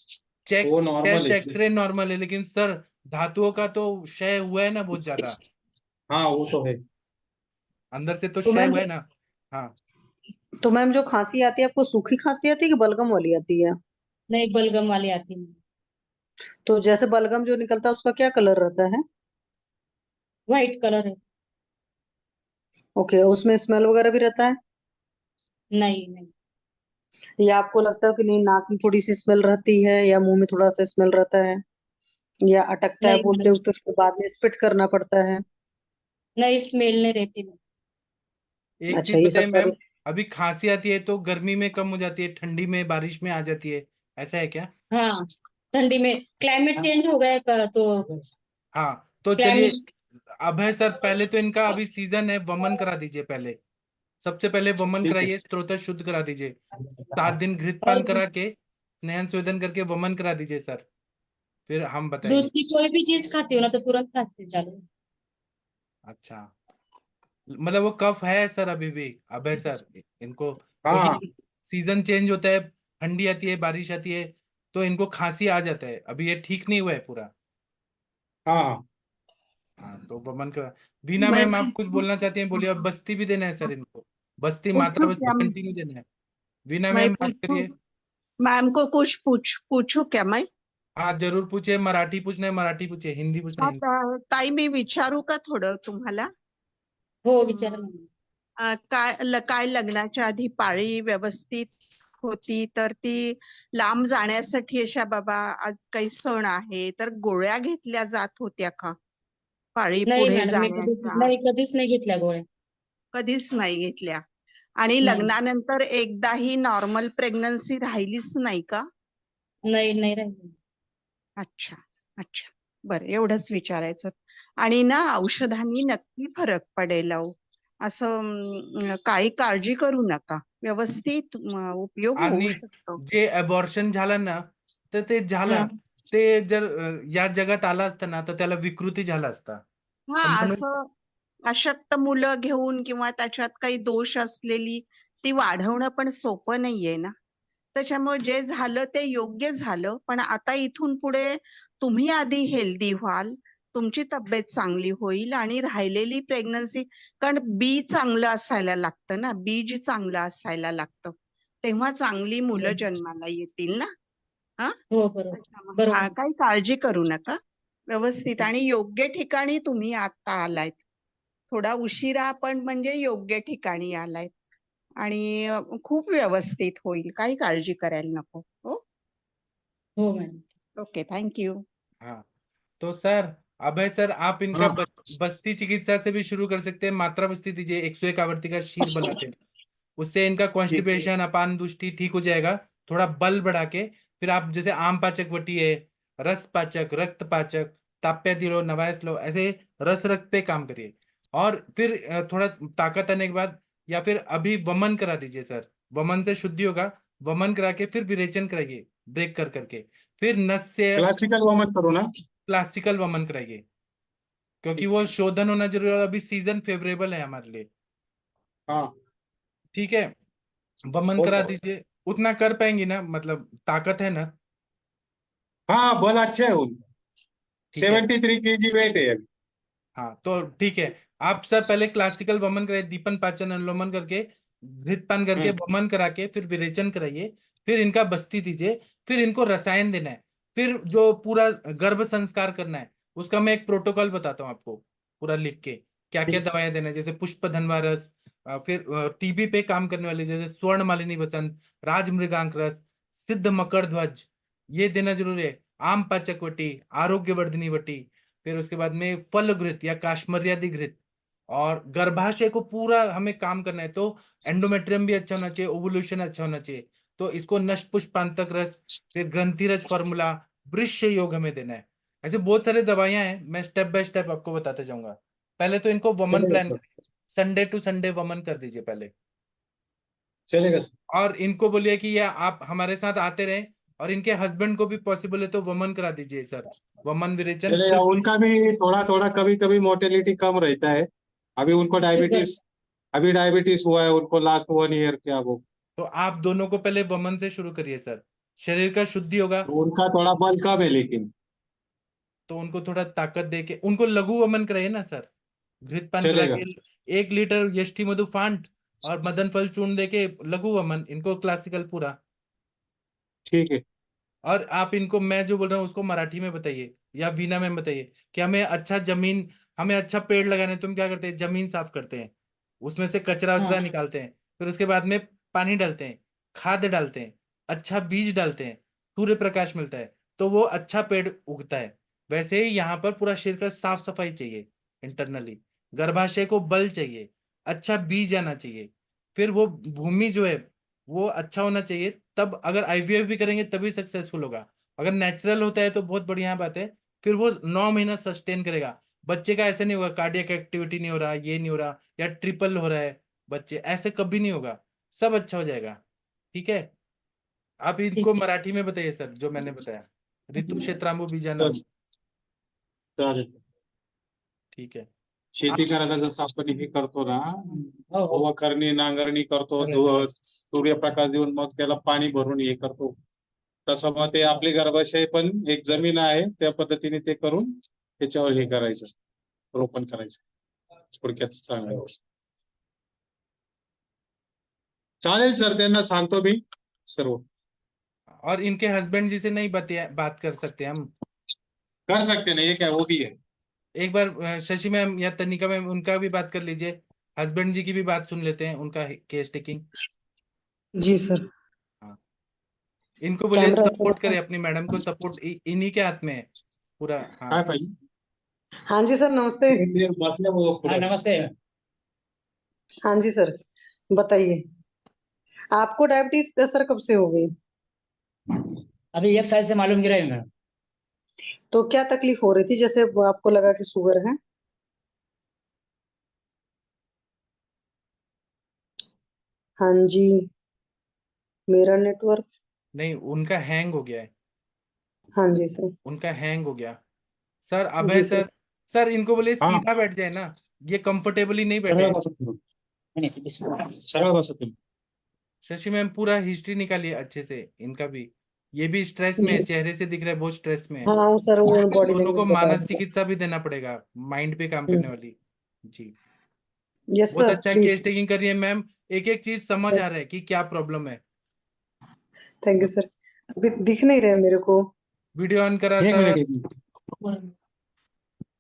चेक वो नॉर्मल टेस्ट है। एक्सरे नॉर्मल है, लेकिन सर धातुओं का तो क्षय हुआ है ना बहुत ज्यादा। हाँ वो तो है। अंदर से तो तो क्षय मैम हुआ है ना। हाँ। जो खांसी आती है आपको, सूखी खांसी आती है कि बलगम वाली आती है? नहीं बलगम वाली आती है। तो जैसे बलगम जो निकलता है उसका क्या कलर रहता है? व्हाइट कलर है। ओके, उसमें स्मेल वगैरह भी रहता है? नहीं नहीं। या आपको लगता है कि नहीं, नाक में थोड़ी सी स्मेल रहती है या मुंह में थोड़ा सा स्मेल रहता है, या अटकता है नहीं बोलते मैडम, वक्त उसको बाद में स्पिट करना पड़ता है? नहीं स्मेल नहीं रहती ना। एक अच्छा, चीज ये बताइए सब मैम, सारी। अभी खांसी आती है तो गर्मी में कम हो जाती है, ठंडी में बारिश में आ जाती है, ऐसा है क्या? हाँ ठंडी में क्लाइमेट चेंज हो गया तो हाँ, तो चलिए। क्लाइमेट। अभय सर पहले तो इनका अभी सीजन है, वमन करा दीजिए पहले। सबसे पहले वमन ठीक है। कराइए, स्त्रोत शुद्ध करा दीजिए। 7 दिन और घृतपान करा के स्नेहन स्वेदन करके वमन करा दीजिए सर, फिर हम दूध बताएंगे। की कोई भी चीज खाती हूँ ना तो तुरंत खाती हूँ चालू। अच्छा, मतलब वो कफ है सर अभी भी अभय सर इनको, हाँ क्योंकि सीजन चेंज होता है, ठंडी आती है, बारिश आती है, तो इनको खांसी आ जाता है, अभी ये ठीक नहीं हुआ है पूरा। हाँ। हाँ, तो वमन का। वीना मैं मैम आप कुछ बोलना चाहती हैं, बोलिए। और बस्ती भी देना है सर इनको, बस्ती मात्रा पूछू बस्ती क्या? कंटिन्यू देना है। वीना मैं मैम बात पूछू, करिए। मैम को कुछ पूछू क्या मैं? हाँ जरूर पूछे, मराठी पूछना है मराठी पूछे, हिंदी पूछना है हा, हिंदी। ताई मी विचारू का थोडं तुम्हाला? हो अं, विचारा ना। काय लग्नाच्या आधी पाळी व्यवस्थित होती तर ती लांब जाण्यासाठी अशा बाबा आज काही सण आहे तर गोळ्या घेतल्या जात होत्या का पाळी नाही पुढे मॅडम, मी कधीच जाण्याच्या? नाही, कधीच नाही घेतल्या गोळ्या. कधीच नाही घेतल्या. आणि नाही लग्नानंतर एकदाही नॉर्मल प्रेग्नन्सी राहिलीच नाही का? नाही नाही राहिली. अच्छा, अच्छा. बरं एवढंच विचारायचं होतं. आणि ना औषधांनी नक्की फरक पडेल अहो. असं काही काळजी करू नका. व्यवस्थित उपयोग होऊ आणि शकतो. जे अबॉर्शन झालं ना तर ते हा झालं, ते जर या जगात आला असतं ना तर त्याला विकृती झाला असता. हा, तर म्हणून असं अशक्त मुलं घेऊन किंवा त्याच्यात काही दोष असलेली ती वाढवणं पण सोपं नाहीये ना. त्याच्यामुळे जे झालं ते योग्य झालं, पण आता इथून पुढे तुम्ही आधी हेल्दी व्हाल, तुमची तब्येत चांगली होईल आणि राहिलेली प्रेग्नन्सी, कारण बी चांगलं असायला लागतं ना, बीज चांगलं असायला लागतं, तेव्हा चांगली मुलं जन्माला येतील ना. हा, हो बरोबर त्याच्यामुळे बरोबर. काही काळजी करू नका. व्यवस्थित आणि योग्य ठिकाणी तुम्ही आता आलायत. थोडा उशिरा पण म्हणजे योग्य ठिकाणी आलायत आणि खूप व्यवस्थित होईल. काही काळजी करायला नको. हो, हो मॅडम. Okay, thank you. हाँ, तो सर अभय सर आप इनका हाँ बस्ती चिकित्सा से भी शुरू कर सकते हैं। मात्रा बस्ती दीजिए, 101 आवृत्ति का शीर बनाते हैं, उससे इनका कॉन्स्टिपेशन अपान दुष्टि ठीक हो जाएगा। थोड़ा बल बढ़ा के फिर आप जैसे आम पाचक वटी है, रस पाचक, रक्त पाचक, ताप्या लो, नवायस लो, ऐसे रस रक्त पे काम करिए। और फिर थोड़ा ताकत आने के बाद या फिर अभी वमन करा दीजिए सर, वमन से शुद्धि होगा। वमन करा के फिर विरेचन कराइए ब्रेक कर करके, फिर नस से क्लासिकल वमन करो ना। क्लासिकल वमन कराइए, क्योंकि वो शोधन होना जरूरी है और अभी सीजन फेवरेबल है हमारे लिए। हाँ ठीक है, वमन हो करा सर। दीजिए। उतना कर पाएंगी ना, मतलब ताकत है ना? हाँ बल अच्छे है उनका। ठीक है, 73 kg वेट है अभी। हाँ तो ठीक है। आप सर पहले क्लासिकल वमन कराइए, दीपन पाचन अनुलोमन करके, घृतपान करके वमन करा के फिर विरेचन कराइए, फिर इनका बस्ती दीजिए, फिर इनको रसायन देना है, फिर जो पूरा गर्भ संस्कार करना है उसका मैं एक प्रोटोकॉल बताता हूँ आपको पूरा लिख के, क्या क्या दवाएं देना है। जैसे पुष्प धनवा रस, फिर टीबी पे काम करने वाली जैसे स्वर्ण मालिनी वसंत, राज मृगांक रस, सिद्ध मकर ध्वज, ये देना जरूरी है। आम पाचक वटी, आरोग्य वर्धिनी वटी, फिर उसके बाद में फल घृत या काश्मर्यादि घृत, और गर्भाशय को पूरा हमें काम करना है, तो एंडोमेट्रियम भी अच्छा होना चाहिए, ओवुलेशन अच्छा होना चाहिए, तो इसको नष्ट पुष्पांतक रस, फिर ग्रंथिरज फॉर्मूला, वृक्ष योग हमें देना है। ऐसे बहुत सारे दवाइयां हैं, मैं स्टेप बाय स्टेप आपको बताते जाऊंगा। पहले तो इनको वमन चलेगा प्लान सर। करिए, संडे टू संडे वमन कर दीजिए पहले। चलेगा सर। और इनको बोलिए कि ये आप हमारे साथ आते रहे, और इनके हस्बैंड को भी पॉसिबल है तो वमन करा दीजिए सर, वमन विरेचन चलेगा, सिर्फ। उनका भी थोड़ा थोड़ा कभी कभी मोर्टेलिटी कम रहता है। अभी उनको शुगर। डायबिटीज हुआ है उनको लास्ट 1 ईयर क्या वो। तो आप दोनों को पहले वमन से शुरू करिए सर, शरीर का शुद्धि होगा। उनका थोड़ा बल कम है लेकिन। तो उनको थोड़ा ताकत दे के उनको लघु वमन कराइए ना सर, घृतपान करा चलेगा। के 1 लीटर यष्टि मधु फांट और मदन फल चूर्ण दे के लघु वमन, इनको क्लासिकल पूरा। ठीक है। और आप इनको मैं जो बोल रहा हूँ उसको मराठी में बताइए या वीना में बताइए कि हमें अच्छा पेड़ लगाना है। तुम क्या करते हैं, जमीन साफ करते हैं, उसमें से कचरा उचरा हाँ निकालते हैं, फिर उसके बाद में पानी डालते हैं, खाद डालते हैं, अच्छा बीज डालते हैं, सूर्य प्रकाश मिलता है, तो वो अच्छा पेड़ उगता है। वैसे ही यहाँ पर पूरा शरीर का साफ सफाई चाहिए इंटरनली, गर्भाशय को बल चाहिए, अच्छा बीज आना चाहिए, फिर वो भूमि जो है वो अच्छा होना चाहिए। तब अगर आईवीएफ भी करेंगे तभी सक्सेसफुल होगा। अगर नेचुरल होता है तो बहुत बढ़िया बात है, फिर वो 9 महीना सस्टेन करेगा। बच्चे का ऐसे नहीं होगा कार्डियक एक्टिविटी नहीं हो रहा, ये नहीं हो रहा, या ट्रिपल हो रहा है बच्चे, ऐसे कभी नहीं होगा, सब अच्छा हो जाएगा। ठीक है, आप इनको ठीक है। मराठी में बताइए सर जो मैंने बताया, ऋतु क्षेत्रांबु बीजानम। चालेल। ठीक है, शेती करायला जसं आपण हे करतो ना, हो हो वखरणी नांगरणी करतो, सूर्यप्रकाश देऊन मग त्याला पाणी भरून हे करतो, तसं मग ते आपली गर्भाशय पण एक जमीन आहे, त्या पद्धतीने ते करून त्याच्यावर हे करायचं, रोपण करायचं, थोडक्यात सांगायचं. चालेल सर, त्यांना सांगतो मी सर्व। और इनके हस्बैंड जी से नहीं बात कर सकते हम? कर सकते ना, ये क्या वो भी है। एक बार शशि मैम या तनिका मैम उनका भी बात कर लीजिए, हस्बैंड जी की भी बात सुन लेते हैं, उनका केस टेकिंग। जी सर। हाँ, इनको बोलिए कैमरा थोड़ा सपोर्ट सा। करे, अपनी मैडम को सपोर्ट, इन्हीं के हाथ में है पूरा। काय हाँ, पाहिजे? हाँ जी सर, नमस्ते। बसल्या वो हाँ पुढं. नमस्ते। हाँ जी सर, बताइए आपको डायबिटीज सर कब से हो गई? अभी 1 साल से मालूम गिरा है मैडम। तो क्या तकलीफ हो रही थी, जैसे आपको लगा कि शुगर है? हाँ जी, मेरा नेटवर्क। नहीं, उनका हैंग हो गया है, हाँ जी सर। उनका हैंग हो गया। सर अभय जी सर। सर, सर इनको बोले हाँ सीधा बैठ जाए ना, ये कंफर्टेबली नहीं सरळ बैठे। बसा तुम्ही सरळ बसा तुम्ही शशि मैम पूरा हिस्ट्री निकालिए अच्छे से, इनका भी, ये भी स्ट्रेस में जी है, चेहरे से दिख रहा है बहुत स्ट्रेस में है। हाँ सर, वो बॉडी दोनों को लैंग्वेज बता मानस रहे चिकित्सा भी देना पड़ेगा, माइंड पे काम थे। करने वाली। जी, यस बहुत सर अच्छा केस प्लीज। टेकिंग कर रही है मैम, एक एक चीज समझ आ रहा है कि क्या प्रॉब्लम है। Thank you sir. अभी दिख नहीं रहे मेरे को। वीडियो ऑन करा एक सर। मिनिट एक मिनिट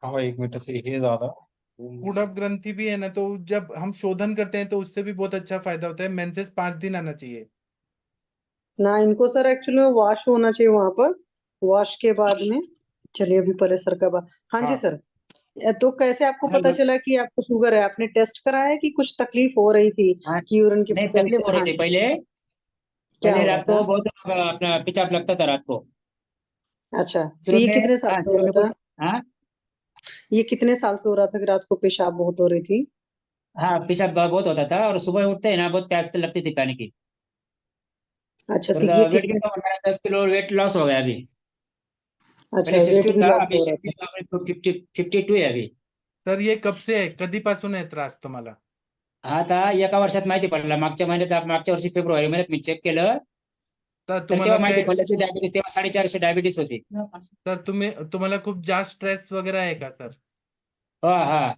हाँ एक मिनिट से हे झालं उड़प ग्रंथि भी है ना, तो जब हम शोधन करते हैं तो उससे भी बहुत अच्छा फायदा होता है। मेंसेस 5 दिन आना चाहिए। ना इनको सर एक्चुअली में वॉश होना चाहिए वहां पर, वॉश के बाद में। चलिए अभी पहले सर का बात। हाँ जी हाँ, सर। तो कैसे आपको पता चला कि आपको शुगर है? आपने टेस्ट कराया कि कुछ तकलीफ हो रही थी हाँ, कि यूरिन की नहीं तकलीफ फ्रीक्वेंसी? हो रही हाँ थी जी, पहले। क्या पहले हो रहा रात को था? बहुत अपना पेशाब लगता था रात को। अच्छा, तो शुरू ये में, कितने साल हाँ से हो शुरू में रहा कुछ, था? हाँ ये कितने साल से हो रहा था कि रात को पेशाब बहुत हो रही थी? हाँ पेशाब बहुत होता था, और सुबह उठते हैं ना बहुत प्यास लगती थी पानी की। अच्छा, तो तो ये वेट कितने? गिरता हूँ, मेरा 10 किलो वेट लॉस हो गया अभी। अच्छा, पहले वेट 62 भी था, लॉस अभी हो रहा था। 52 है अभी। सर ये कब से आहे, कधीपासून आहे त्रास तुम्हाला? हा था एका वर्षात माहिती पडला, मागच्या वर्षी फेब्रुवारी महिन्यात मी चेक केलं, तर तर तुम्हाला तेव्हा माहिती काय, पडलं की डायबिटीस, तेव्हा 450 डायबिटीस होती. सर तुम्हाला खूप जास्त स्ट्रेस वगैरे आहे का सर? हा हा.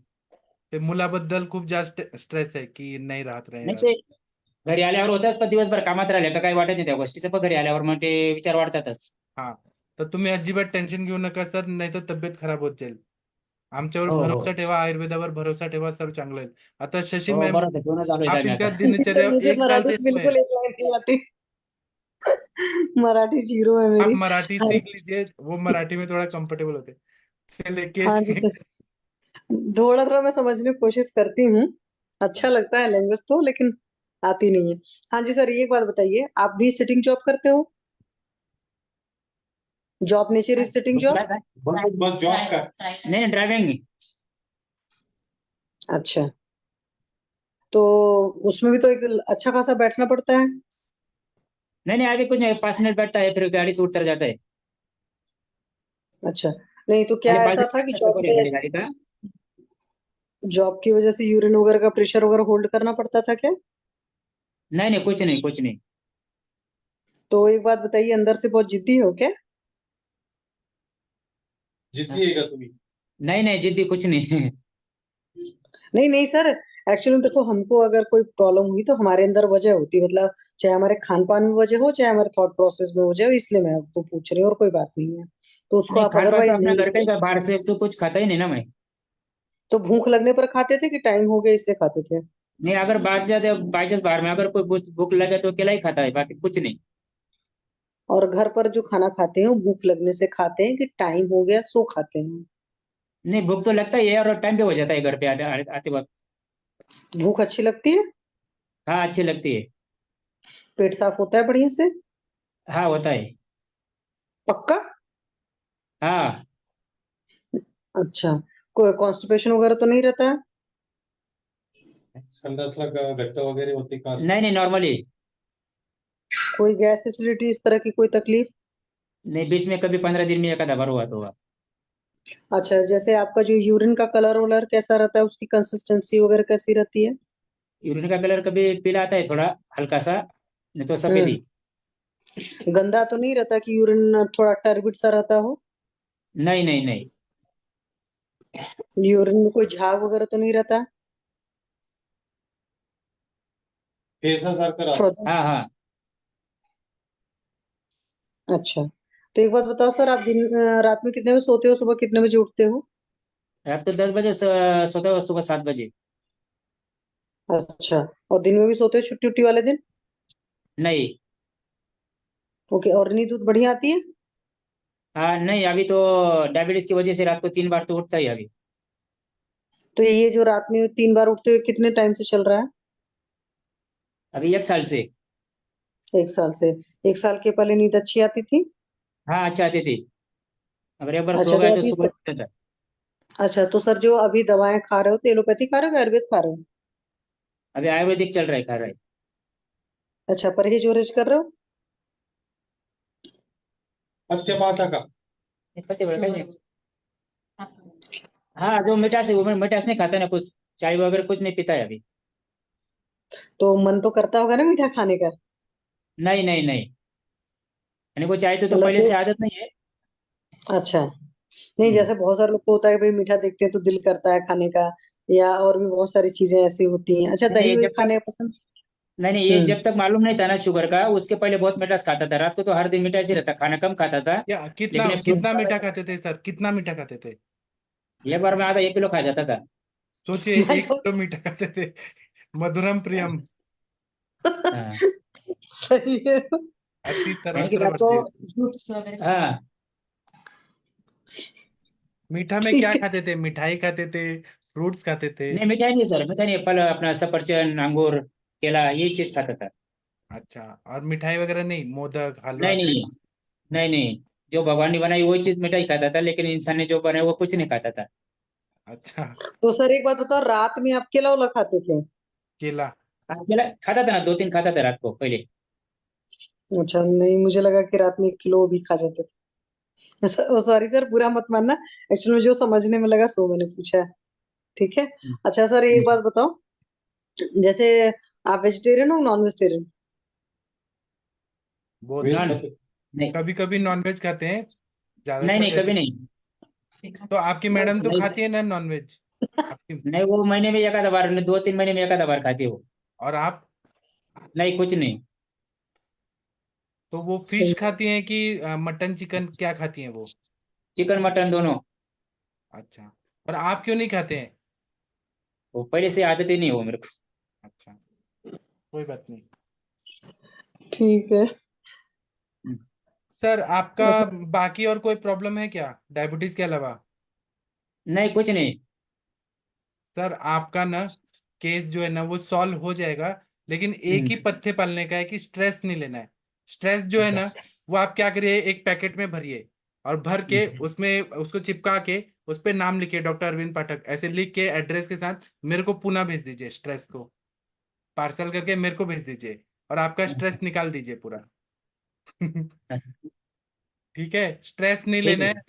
ते मुलाबद्दल खूप जास्त स्ट्रेस आहे की नाही राहत नाही रहे? ते घरी आल्यावर होतच, पण दिवसभर कामात राहिले का काही वाटत नाही त्या गोष्टीचं, पण घरी आल्यावर मग ते विचार वाढतातच. हा, तर तुम्ही अजिबात टेन्शन घेऊ नका सर, नाही तर तब्येत खराब होत जाईल. आमच्यावर हो हो भरोसा ठेवा, आयुर्वेदावर भरोसा ठेवा सर, चांगलं आहे. आता शशी हो, मैम, बरोबर आहे, घेऊनच आलोय आप आम्ही इनका आता. दिनचर्या मुझे 1 साल मराठी से में इसमें है, बिल्कुल एक लाइन नहीं आती। मराठी जीरो है आप मेरी। मराठी हाँ सीख लीजिए, वो मराठी में थोड़ा कंफर्टेबल होते। चलिए हाँ केस जी सर, थोड़ा थोड़ा मैं समझने की कोशिश करती हूँ। अच्छा लगता है लैंग्वेज तो, लेकिन आती नहीं है। हाँ जी सर, ये एक बात बताइए, आप भी सिटिंग जॉब करते हो? Job nature is sitting job? काय? बस जॉब का नाही ड्रायव्हिंग. अच्छा, तो उसमें भी तो एक अच्छा खासा बैठना पड़ता है। नहीं नहीं अभी कुछ नहीं, 5 मिनट बैठता है फिर गाड़ी से उतर जाता है. अच्छा, नहीं तो क्या खाली ऐसा था कि जॉब सफर है में, खाली गाड़ी का. जॉब की वजह से यूरिन वगैरह का प्रेशर वगैरह होल्ड करना पड़ता था क्या? नहीं नहीं कुछ नहीं कुछ नहीं. तो एक बात बताइए, अंदर से बहुत जिद्दी हो क्या? जिद्दी आहे का तुम्ही नहीं नहीं जिद्दी कुछ नहीं. नहीं नहीं सर, एक्चुअली देखो, हमको अगर कोई प्रॉब्लम हुई तो हमारे अंदर वजह होती है, मतलब चाहे हमारे खान पान में वजह हो, चाहे हमारे थॉट प्रोसेस में वजह हो, इसलिए मैं आपको पूछ रही हूँ, और कोई बात नहीं है। तो उसको नहीं आप खान पान तो अदरवाइज अपना नहीं घर का ही लेते? था, बाहर से तो कुछ खाता ही नहीं ना मैं. तो भूख लगने पर खाते थे कि टाइम हो गया इसलिए खाते थे? नहीं अगर बात जाते बाई चांस बाहर में अगर कोई भूख लगे तो अकेला ही खाता है, बाकी कुछ नहीं. और घर पर जो खाना खाते हैं वो भूख लगने से खाते हैं कि टाइम हो गया सो खाते हैं? नहीं भूख तो लगता ही है, और टाइम पे हो जाता है घर पे आते आते वक्त. भूख अच्छी लगती है? हाँ अच्छी लगती है. पेट साफ होता है बढ़िया से? हाँ होता है. पक्का? हाँ अच्छा, कोई कॉन्स्टिपेशन वगैरह तो नहीं रहता है? संडासला घट्ट वगैरे होते का असं? नहीं नहीं नॉर्मली. कोई गैस एसिडिटी इस तरह की कोई तकलीफ? नहीं बीच में कभी 15 दिन में एक आधा बार हुआ तो हुआ. अच्छा, जैसे आपका जो यूरिन का कलर वलर कैसा रहता है, उसकी कंसिस्टेंसी वगैरह कैसी रहती है? यूरिन का कलर कभी पीला आता है थोड़ा हल्का सा, नहीं तो सफेद ही. गंदा तो नहीं रहता कि यूरिन थोड़ा टर्बिड सा रहता हो? नहीं नहीं नहीं. यूरिन में कोई झाग वगैरह तो नहीं रहता? फेसासारखं राहतं थोड़ा- हाँ हाँ. अच्छा, तो एक बात बताओ सर, आप रात में कितने बजे सोते हो, सुबह कितने बजे उठते हो? रात को 10 बजे सोता हुआ, सुबह 7 बजे. अच्छा, और दिन में भी सोते हो छुट्टी उट्टी वाले दिन? नहीं. ओके, और नींद दूध बढ़िया आती है? हाँ नहीं अभी तो डायबिटीज की वजह से रात को 3 बार तो उठता ही अभी. तो ये जो रात में 3 बार उठते हुए कितने टाइम से चल रहा है? अभी 1 साल से. 1 साल से? 1 साल के पहले नींद अच्छी आती थी? हाँ अच्छा आती थी, अगर एक बार अच्छा, सो गए तो तो अभी सुबह उठता था. अच्छा, तो सर जो अभी दवाएं खा रहे हो, तेलोपैथी खा रहे हो कि आयुर्वेद खा रहे हो? अभी आयुर्वेदिक चल रहा है खा रहा है. अच्छा, परहेज वरहेज कर रहे हो? पथ्यपाठा का पत्ते वगैरह काही नाही. हाँ जो मिठास है वो मैं मिठास नहीं खाता ना, कुछ चाय वगैरह कुछ नहीं पीता है अभी. तो मन तो करता होगा ना मीठा खाने का? नहीं नहीं नहीं, यानी वो चाय तो मतलब पहले कि से आदत नहीं है. अच्छा, नहीं जैसे बहुत सारे लोग को होता है कि भाई मीठा देखते हैं तो दिल करता है खाने का, या और भी बहुत सारी चीजें ऐसी होती हैं। अच्छा, नहीं दही ये वही जब खाने तक, का पसंद? नहीं नहीं ये हम्म। जब तक मालूम नहीं था ना शुगर का, उसके पहले बहुत मिठास खाता था. रात को तो हर दिन मिठास ही रहता, खाना कम खाता था. क्या कितना लेकिन अब कितना शुगर, मीठा खाते थे सर, कितना मीठा खाते थे? एक बार में आधा 1 किलो खा जाता था. सोचिए, मैं 1 किलो मीठा खाते थे। मधुरम प्रियम, हाँ, सही है। अति यानी कि सर्वत्र रात को वर्जित। फ्रूट्स वगैरह हाँ. मीठा में क्या ठीक है। खाते थे? मिठाई खाते थे, फ्रूट्स खाते थे? नहीं मिठाई नहीं सर, मिठाई नहीं, फल अपना सफरचंद अंगूर केला ये चीज खाता था. अच्छा, और मिठाई वगैरह नहीं, मोदक हलवा? नहीं नहीं नहीं नहीं, जो भगवान ने बनाई वही चीज मिठाई खाता था, लेकिन इंसान ने जो बनाया वो कुछ नहीं खाता था. अच्छा, तो सर एक बात बताओ, रात में आप केला उला खाते थे? केला? हाँ, केला खाता था ना, 2-3 खाता था रात को पहले. अच्छा, नहीं मुझे लगा कि रात में 1 किलो भी खा जाते थे। सॉरी सर, बुरा मत मानना। एक्चुअली मुझे जो समझने में लगा सो मैंने पूछा। ठीक है। अच्छा सर, एक बात बताओ, जैसे आप वेजिटेरियन हो नॉन वेजिटेरियन? बहुत। नॉन, नहीं कभी कभी नॉनवेज खाते हैं, नहीं ज्यादातर नहीं कभी वेज। नहीं. तो आपकी मैडम तो नहीं खाती है ना नॉनवेज आपकी? नहीं, वो महीने में एक आधा बार, 2-3 महीने में एक आधा बार खाती है वो. और आप? नहीं कुछ नहीं. तो वो फिश सही। खाती हैं कि मटन चिकन, क्या खाती हैं वो? चिकन मटन दोनों. अच्छा, और आप क्यों नहीं खाते हैं? वो पहले से आदत ही नहीं हो मेरे को. अच्छा, कोई बात नहीं। ठीक है। सर आपका अच्छा, बाकी और कोई प्रॉब्लम है क्या, डायबिटीज के अलावा? नहीं कुछ नहीं. सर आपका ना केस जो है ना वो सॉल्व हो जाएगा, लेकिन एक ही पत्ते पालने का है कि स्ट्रेस नहीं लेना है। स्ट्रेस जो है ना, वो आप क्या करिए, एक पैकेट में भरिए, और भर के उसमें उसको चिपका के उस पे नाम लिखिए, डॉक्टर अरविंद पाठक ऐसे लिख के एड्रेस के साथ मेरे को पुणे भेज दीजिए। स्ट्रेस को पार्सल करके मेरे को भेज दीजिए, और आपका स्ट्रेस निकाल दीजिए पूरा। ठीक है, स्ट्रेस नहीं ठीक लेना है. है।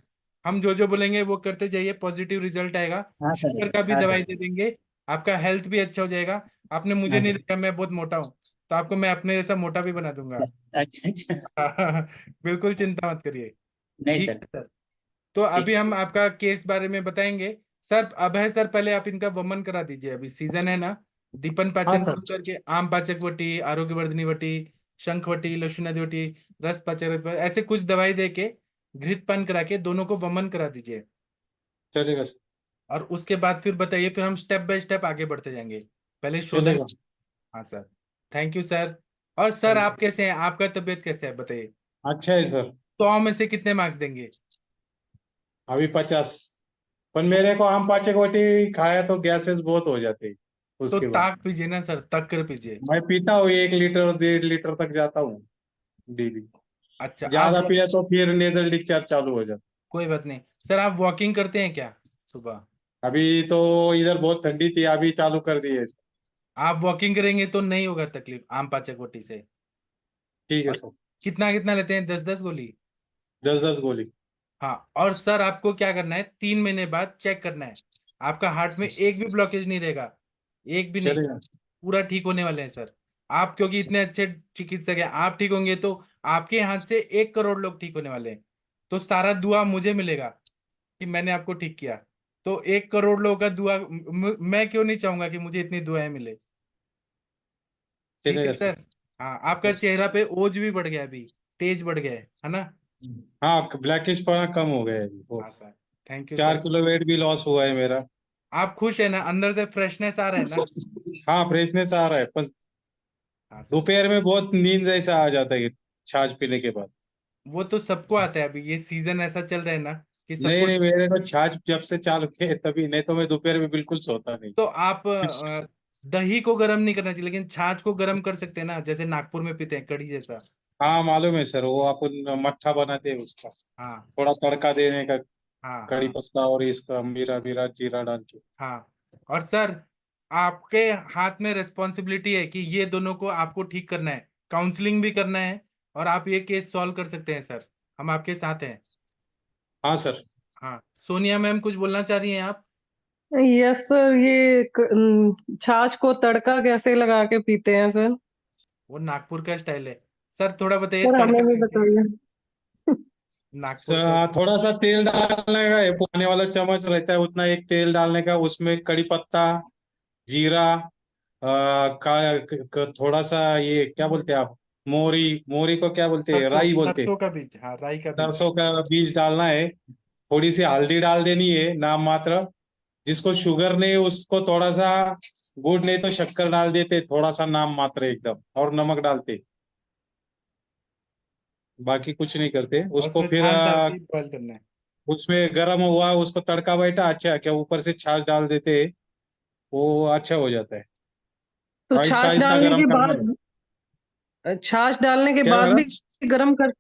हम जो जो बोलेंगे वो करते जाइए, पॉजिटिव रिजल्ट आएगा। हाँ सर. शुगर का भी हाँ दवाई सर. दे देंगे, आपका हेल्थ भी अच्छा हो जाएगा। आपने मुझे हाँ नहीं सर. देखा, मैं बहुत मोटा हूँ, तो आपको मैं अपने जैसा मोटा भी बना दूंगा। अच्छा अच्छा. बिल्कुल चिंता मत करिए। नहीं ठीक सर. है सर, तो ठीक अभी है. हम आपका केस बारे में बताएंगे। सर अब है सर, पहले आप इनका वमन करा दीजिए, अभी सीजन है ना। दीपन हाँ पाचन सर। करके आम पाचक वटी, आरोग्य वर्धनी वटी, शंख वटी, लक्षुणादि वटी, रस पाचक वटी, ऐसे कुछ दवाई दे के घृतपान करा के दोनों को वमन करा दीजिए। चलेगा सर। और उसके बाद फिर बताइए, फिर हम स्टेप बाय स्टेप आगे बढ़ते जाएंगे। पहले शोधन। चलेगा। हाँ सर, थैंक यू सर। और सर थैंक आप यू। कैसे हैं, आपका तबीयत कैसे है बताइए? अच्छा है सर। 100 में से कितने मार्क्स देंगे? अभी 50। पर मेरे को आम पाचक रोटी खाया तो गैसेस बहुत हो जाते तो उसके बाद। ताक पीजिए ना सर, तक पीजिए। मैं पीता हूँ 1 लीटर 1.5 लीटर तक जाता हूँ डेली। अच्छा आप, ज्यादा पिया तो फिर नेजल डिस्चार्ज चालू हो जाता। कोई बात नहीं। सर आप वॉकिंग करते हैं क्या सुबह? अभी तो इधर बहुत ठंडी थी, अभी चालू कर दी है। आप वॉकिंग करेंगे तो नहीं होगा तकलीफ आम पाचक वटी से। ठीक है और सर। कितना कितना लेते हैं, 10-10 गोली? 10-10 गोली। हाँ, और सर आपको क्या करना है, 3 महीने बाद चेक करना है, आपका हार्ट में एक भी ब्लॉकेज नहीं रहेगा, एक भी नहीं। चलेगा। पूरा ठीक होने वाले हैं सर। आप क्योंकि इतने अच्छे चिकित्सक हैं, आप ठीक होंगे तो आपके हाथ से 1 करोड़ लोग ठीक होने वाले हैं। तो सारा दुआ मुझे मिलेगा कि मैंने आपको ठीक किया। तो 1 करोड़ लोगों का दुआ मैं क्यों नहीं चाहूंगा कि मुझे इतनी दुआएं मिले। ठीक है चलेगा सर। सर। हाँ, आपका चेहरा पे ओज भी बढ़ गया, अभी तेज बढ़ गया है ना? हाँ, ब्लैकिश पना कम हो गया है अभी तो। हाँ सर, थैंक यू चार सर। किलो वेट भी लॉस हुआ है मेरा। आप खुश है ना, अंदर से फ्रेशनेस आ रहा है ना? हाँ, फ्रेशनेस आ रहा है, पर हाँ सर, दोपहर में बहुत नींद जैसा आ जाता है छाछ पीने के बाद। वो तो सबको आता है, अभी ये सीजन ऐसा चल रहा है ना कि नहीं सबको। नहीं, मेरे को छाछ जब से चालू किए तभी, नहीं तो मैं दोपहर में बिल्कुल सोता नहीं। तो आप दही को गर्म नहीं करना चाहिए, लेकिन छाछ को गर्म कर सकते हैं ना, जैसे नागपुर में पीते हैं कढ़ी जैसा। हाँ मालूम है सर, वो अपन मट्ठा बनाते हैं उसका, हाँ थोड़ा तड़का देने का, हाँ कड़ी हाँ पत्ता और इसका मीरा मीरा जीरा डाल के। हाँ। और सर आपके हाथ में रिस्पॉन्सिबिलिटी है कि ये दोनों को आपको ठीक करना है। काउंसलिंग भी करना है और आप ये केस सॉल्व कर सकते हैं सर, हम आपके साथ हैं। हाँ सर। हाँ, सोनिया मैम कुछ बोलना चाह रही हैं आप? यस सर, ये छाछ को तड़का कैसे लगा के पीते हैं सर? वो नागपुर का स्टाइल है सर, थोड़ा बताइए सर हमें तड़का भी कैसे? बताइए। नागपुर का थोड़ा सा तेल डालने का, ये पुराने वाला चम्मच रहता है उतना एक तेल डालने का, उसमें कड़ी पत्ता, जीरा, थोड़ा सा ये क्या बोलते हैं आप, मोरी, मोरी को क्या बोलते हैं, राई बोलते हैं, सरसों का बीज, हाँ राई का बीज। सरसों का बीज डालना है। थोड़ी सी हल्दी डाल देनी है नाम मात्र। जिसको शुगर नहीं उसको थोड़ा सा गुड़ नहीं तो शक्कर डाल देते, थोड़ा सा नाम मात्र एकदम, और नमक डालते, बाकी कुछ नहीं करते और उसको। उसमें फिर छाछ डाल के बॉयल करना है। उसमें गर्म हुआ, उसको तड़का बैठा अच्छा क्या, ऊपर से छाछ डाल देते, वो अच्छा हो जाता है। तो आहिस्ता आहिस्ता गर्म करना है। छाछ डालने के क्या बाद मैडम? भी गरम कर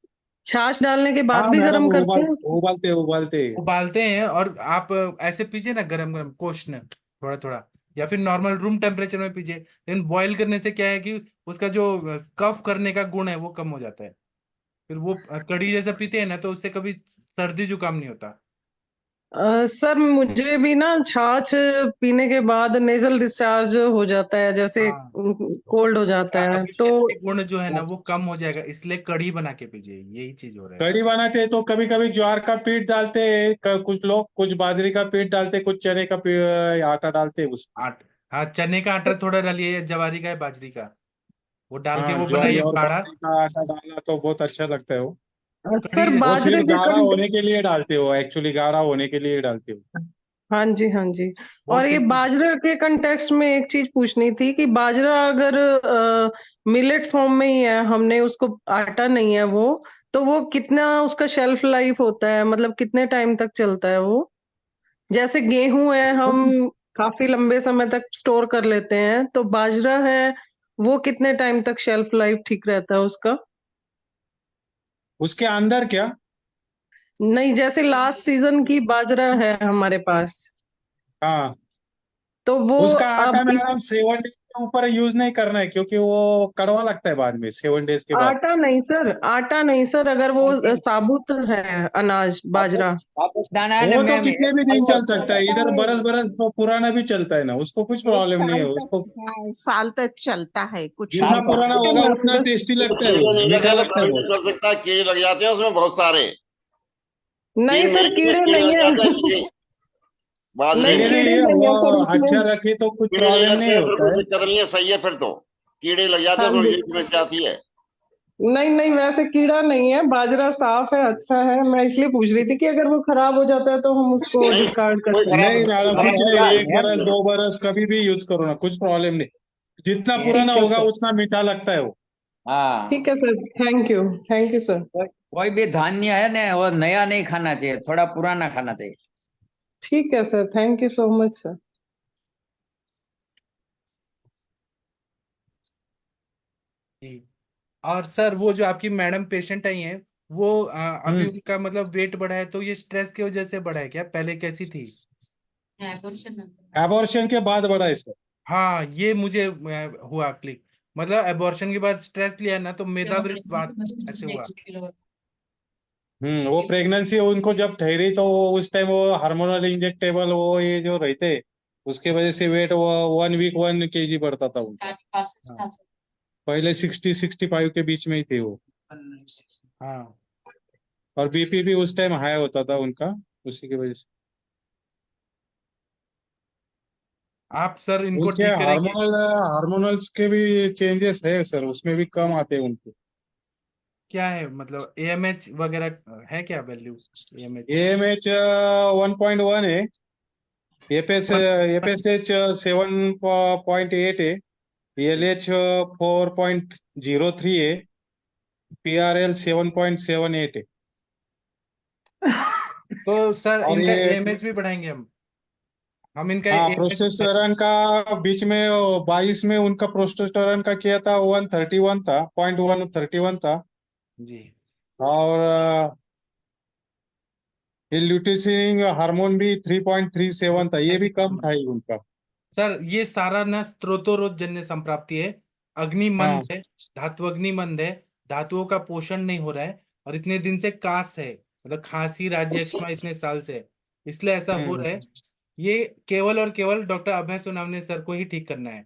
छाछ डालने के बाद हाँ भी मैडम, गरम करते हैं? उबालते उबालते। उबालते हैं और आप ऐसे पीजिए ना, गरम गरम कोष्ण थोड़ा थोड़ा, या फिर नॉर्मल रूम टेम्परेचर में पीजिए। लेकिन बॉईल करने से क्या है कि उसका जो कफ करने का गुण है वो कम हो जाता है। फिर वो कढ़ी जैसा पीते हैं ना, तो उससे कभी सर्दी जुकाम नहीं होता। सर मुझे भी ना छाछ पीने के बाद नेजल डिस्चार्ज हो जाता है, जैसे हाँ, कोल्ड हो जाता है, तो अभिषेक गुण जो है ना वो कम हो जाएगा, इसलिए कढ़ी बना के पीजिए, यही चीज हो रहा है। कढ़ी बनाते हैं तो कभी कभी ज्वार का पीठ डालते हैं, कुछ लोग कुछ बाजरे का पीठ डालते, कुछ चने का आटा डालते हैं उसमें। हाँ, चने का आटा थोड़ा डालिए, या जवारी का या बाजरी का, वो डाल के हाँ, वो ज्वार बनाइए और काढ़ा। बाजरे का आटा डालना तो बहुत अच्छा लगता है वो। सर कढ़ी वो बाजरे सिर्फ के गाढ़ा होने के लिए डालते हो, एक्चुअली गाढ़ा होने के लिए डालते हो। हाँ जी, हाँ जी। बहुत और ये टेस्टी। बाजरा के कंटेक्स्ट में एक चीज पूछनी थी कि बाजरा अगर मिलेट फॉर्म में ही है, हमने उसको आटा नहीं है वो, तो वो कितना उसका शेल्फ लाइफ होता है, मतलब कितने टाइम तक चलता है वो? जैसे गेहूं है, हम काफी लंबे समय तक स्टोर कर लेते हैं, तो बाजरा है, वो कितने टाइम तक शेल्फ लाइफ ठीक रहता है उसका? उसके अंदर क्या? नहीं, जैसे लास्ट सीजन की बाजरा है हमारे पास, हाँ, तो वो उसका आटा अब मैडम 7 डेज के ऊपर यूज नहीं करना है, क्योंकि वो कड़वा लगता है बाद में, 7 डेज के बाद। आटा नहीं सर, अगर वो साबुत है अनाज बाजरा, दाना है ना वो तो मैम, कितने भी दिन चल सकता है, इधर बरस बरस तो पुराना भी चलता है ना, उसको कुछ एक प्रॉब्लम नहीं साल है तक, उसको। हाँ, साल तक चलता है, कुछ जितना नहीं पुराना होता। होगा उतना टेस्टी तो लगता है, कीड़े वो नहीं मीठा लगे तो लगता है कोई बहुत। भी कर सकता है, कीड़े लग जाते हैं उसमें बहुत सारे। नहीं 3 सर, महीने में कीड़े कीड़े नहीं लग जाते हैं, है। कीड़े बाजरे नहीं, कीड़े में। नहीं कीड़े है नहीं वो, है सर अच्छा उसमें। रखे तो कुछ कीड़े नहीं प्रॉब्लम लगते नहीं हैं फिर होता कोई है। दिक्कत नहीं है, सही है फिर तो। कीड़े लग जाते हाँ हैं तो जी। ये समस्या आती है। नहीं नहीं, वैसे कीड़ा नहीं है, बाजरा साफ है, अच्छा है। मैं इसलिए पूछ रही थी कि अगर वो खराब हो जाता है तो हम उसको नहीं, डिस्कार्ड कर कोई सकते खराब नहीं मैडम, खराब कुछ होगा नहीं, नहीं। 1 बरस 2 बरस कभी भी यूज करो ना, कुछ प्रॉब्लम नहीं। जितना हैं? पुराना ठीक है होगा सर, उतना मीठा लगता है वो। हाँ। ठीक है सर, थैंक यू सर। कोई भी धान्य है ना, वो नया नहीं खाना चाहिए, थोड़ा पुराना खाना चाहिए। ठीक है sir, thank you so much sir. जी। और सर वो जो आपकी मैडम पेशेंट आई हैं, वो अभी हम्म। उनका मतलब वेट बढ़ा है, तो ये स्ट्रेस की वजह से बढ़ा है क्या? पहले कैसी थी? एबॉर्शन के बाद बड़ा है सर। हाँ, ये मुझे हुआ क्लिक। मतलब एबॉर्शन के बाद स्ट्रेस लिया ना, तो मेदावृत बात ऐसे हुआ। वो प्रेगनेंसी उनको जब ठहरी तो वो उस टाइम वो हार्मोनल इंजेक्टेबल वो ये जो रहते, उसके वजह से वेट वो 1 वीक 1 kg बढ़ता था उनका। हाँ पहले 60-65 के बीच में ही थे वो। हाँ। और बीपी भी उस टाइम हाई होता था उनका, उसी की वजह से। आप सर इनको उनके ठीक करेंगे? हार्मोनल्स के भी चेंजेस है सर, उसमें भी कम आते हैं उनके। क्या है मतलब एएमएच वगैरह है क्या वैल्यू? एएमएच एएमएच 1.1 है, एफएसएच 7.8 है, एलएच 4.03 है, पीआरएल 7.78 है। तो सर और इनका ये एएमएच भी बढ़ाएंगे हम इनका हाँ, एएमएच। प्रोस्टेस्टेरॉन का बीच में 22 में उनका प्रोस्टेस्टेरॉन का किया था, 131 था, 0.131 था। जी। और ये ल्यूटिसिन हार्मोन भी 3.37 था, ये भी कम था ही उनका। सर ये सारा ना स्त्रोतोरोध जन्य संप्राप्ति है, अग्नि हाँ मंद है, धातु अग्नि मंद है, धातुओं का पोषण नहीं हो रहा है, और इतने दिन से कास है, मतलब खांसी राज्य अक्षमा इतने साल से है, इसलिए ऐसा हो रहा है। ये केवल और केवल डॉक्टर अभय सोनावने सर को ही ठीक करना है।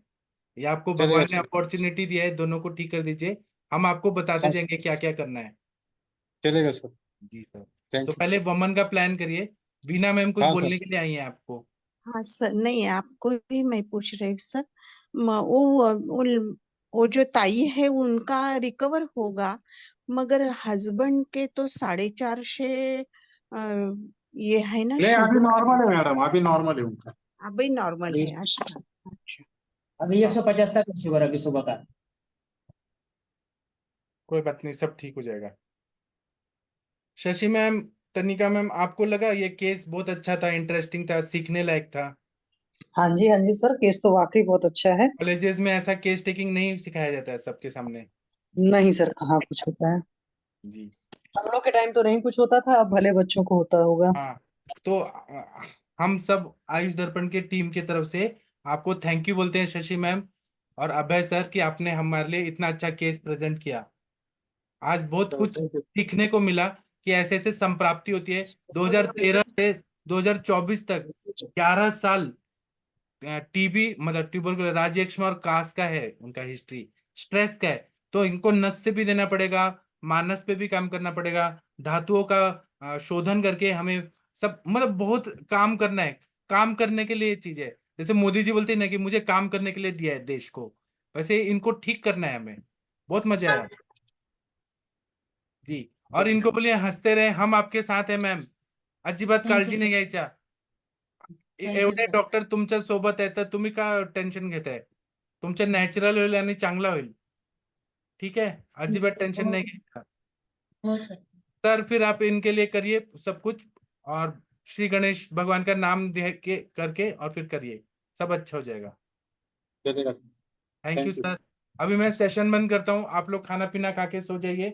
ये आपको चलेगा भगवान ने सर। अपॉर्चुनिटी दिया है, दोनों को ठीक कर दीजिए। हम आपको बताते हाँ जाएंगे क्या क्या करना है। चलेगा सर। जी सर। थैंक तो यू। पहले वमन का प्लान करिए। बीना मैम कुछ हाँ सर। बोलने के लिए आई हैं आपको। हाँ सर, नहीं आपको भी मैं पूछ रही हूँ सर। वो जो ताई है उनका रिकवर होगा, मगर हस्बैंड के तो 450 ये है ना नहीं अभी शुगर, नॉर्मल है मैडम, अभी नॉर्मल है उनका। अभी नॉर्मल है। अच्छा अच्छा। अभी हाँ 150 तक है शुगर अभी सुबह का। कोई बात नहीं, सब ठीक हो जाएगा। शशि मैम, तनिका मैम, आपको लगा ये केस बहुत अच्छा था, इंटरेस्टिंग था, सीखने लायक था? हाँ जी सर, केस तो वाकई बहुत अच्छा है। कॉलेजेस में ऐसा केस टेकिंग नहीं सिखाया जाता है सबके सामने। नहीं सर, कहाँ कुछ होता है। जी। हम लोग के टाइम तो नहीं कुछ होता था, अब भले बच्चों को होता होगा। हाँ, तो हम सब आयुष दर्पण के टीम की तरफ से आपको थैंक यू बोलते हैं शशि मैम और अभय सर कि आपने हमारे लिए इतना अच्छा केस प्रेजेंट किया। आज बहुत कुछ थैंक यू। सीखने को मिला कि ऐसे ऐसे संप्राप्ति होती है। 2013 से 2024 तक 11 साल टीबी मतलब ट्यूबरकुलर राज्य यक्ष्मा और कास का है उनका हिस्ट्री, स्ट्रेस का है। तो इनको नस से भी देना पड़ेगा, मानस पे भी काम करना पड़ेगा, धातुओं का शोधन करके हमें सब मतलब बहुत काम करना है। काम करने के लिए ये चीज है, जैसे मोदी जी बोलते हैं ना कि मुझे काम करने के लिए दिया है देश को, वैसे इनको ठीक करना है हमें। बहुत मजा आया जी। और इनको बोलिए हंसते रहे, हम आपके साथ है मॅम, अजिबात काळजी नाही घ्यायच्या। एवढे डॉक्टर तुमच्या सोबत आहेत तर तुम्ही का टेन्शन घेताय? तुमचं नॅचरल होईल आणि चांगला होईल। ठीक है, अजिबात टेंशन नहीं घ्यायचं। हो सर। सर फिर आप इनके लिए करिए सब कुछ, और श्री गणेश भगवान का नाम दे के करके और फिर करिए, सब अच्छा हो जाएगा। चलेगा। Thank you thank you. Sir. अभी मैं सेशन बंद करता हूँ, आप लोग खाना पीना खा के सो जाइए।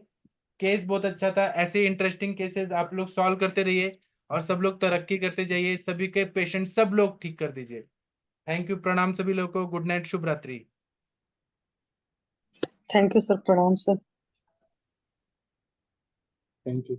केस बहुत अच्छा था, ऐसे इंटरेस्टिंग केसेस आप लोग सॉल्व करते रहिए और सब लोग तरक्की करते जाइए, सभी के पेशेंट सब लोग ठीक कर दीजिए। थैंक यू, प्रणाम सभी लोगों को, गुड नाइट, शुभ रात्रि। थैंक यू सर, प्रणाम सर। Thank you.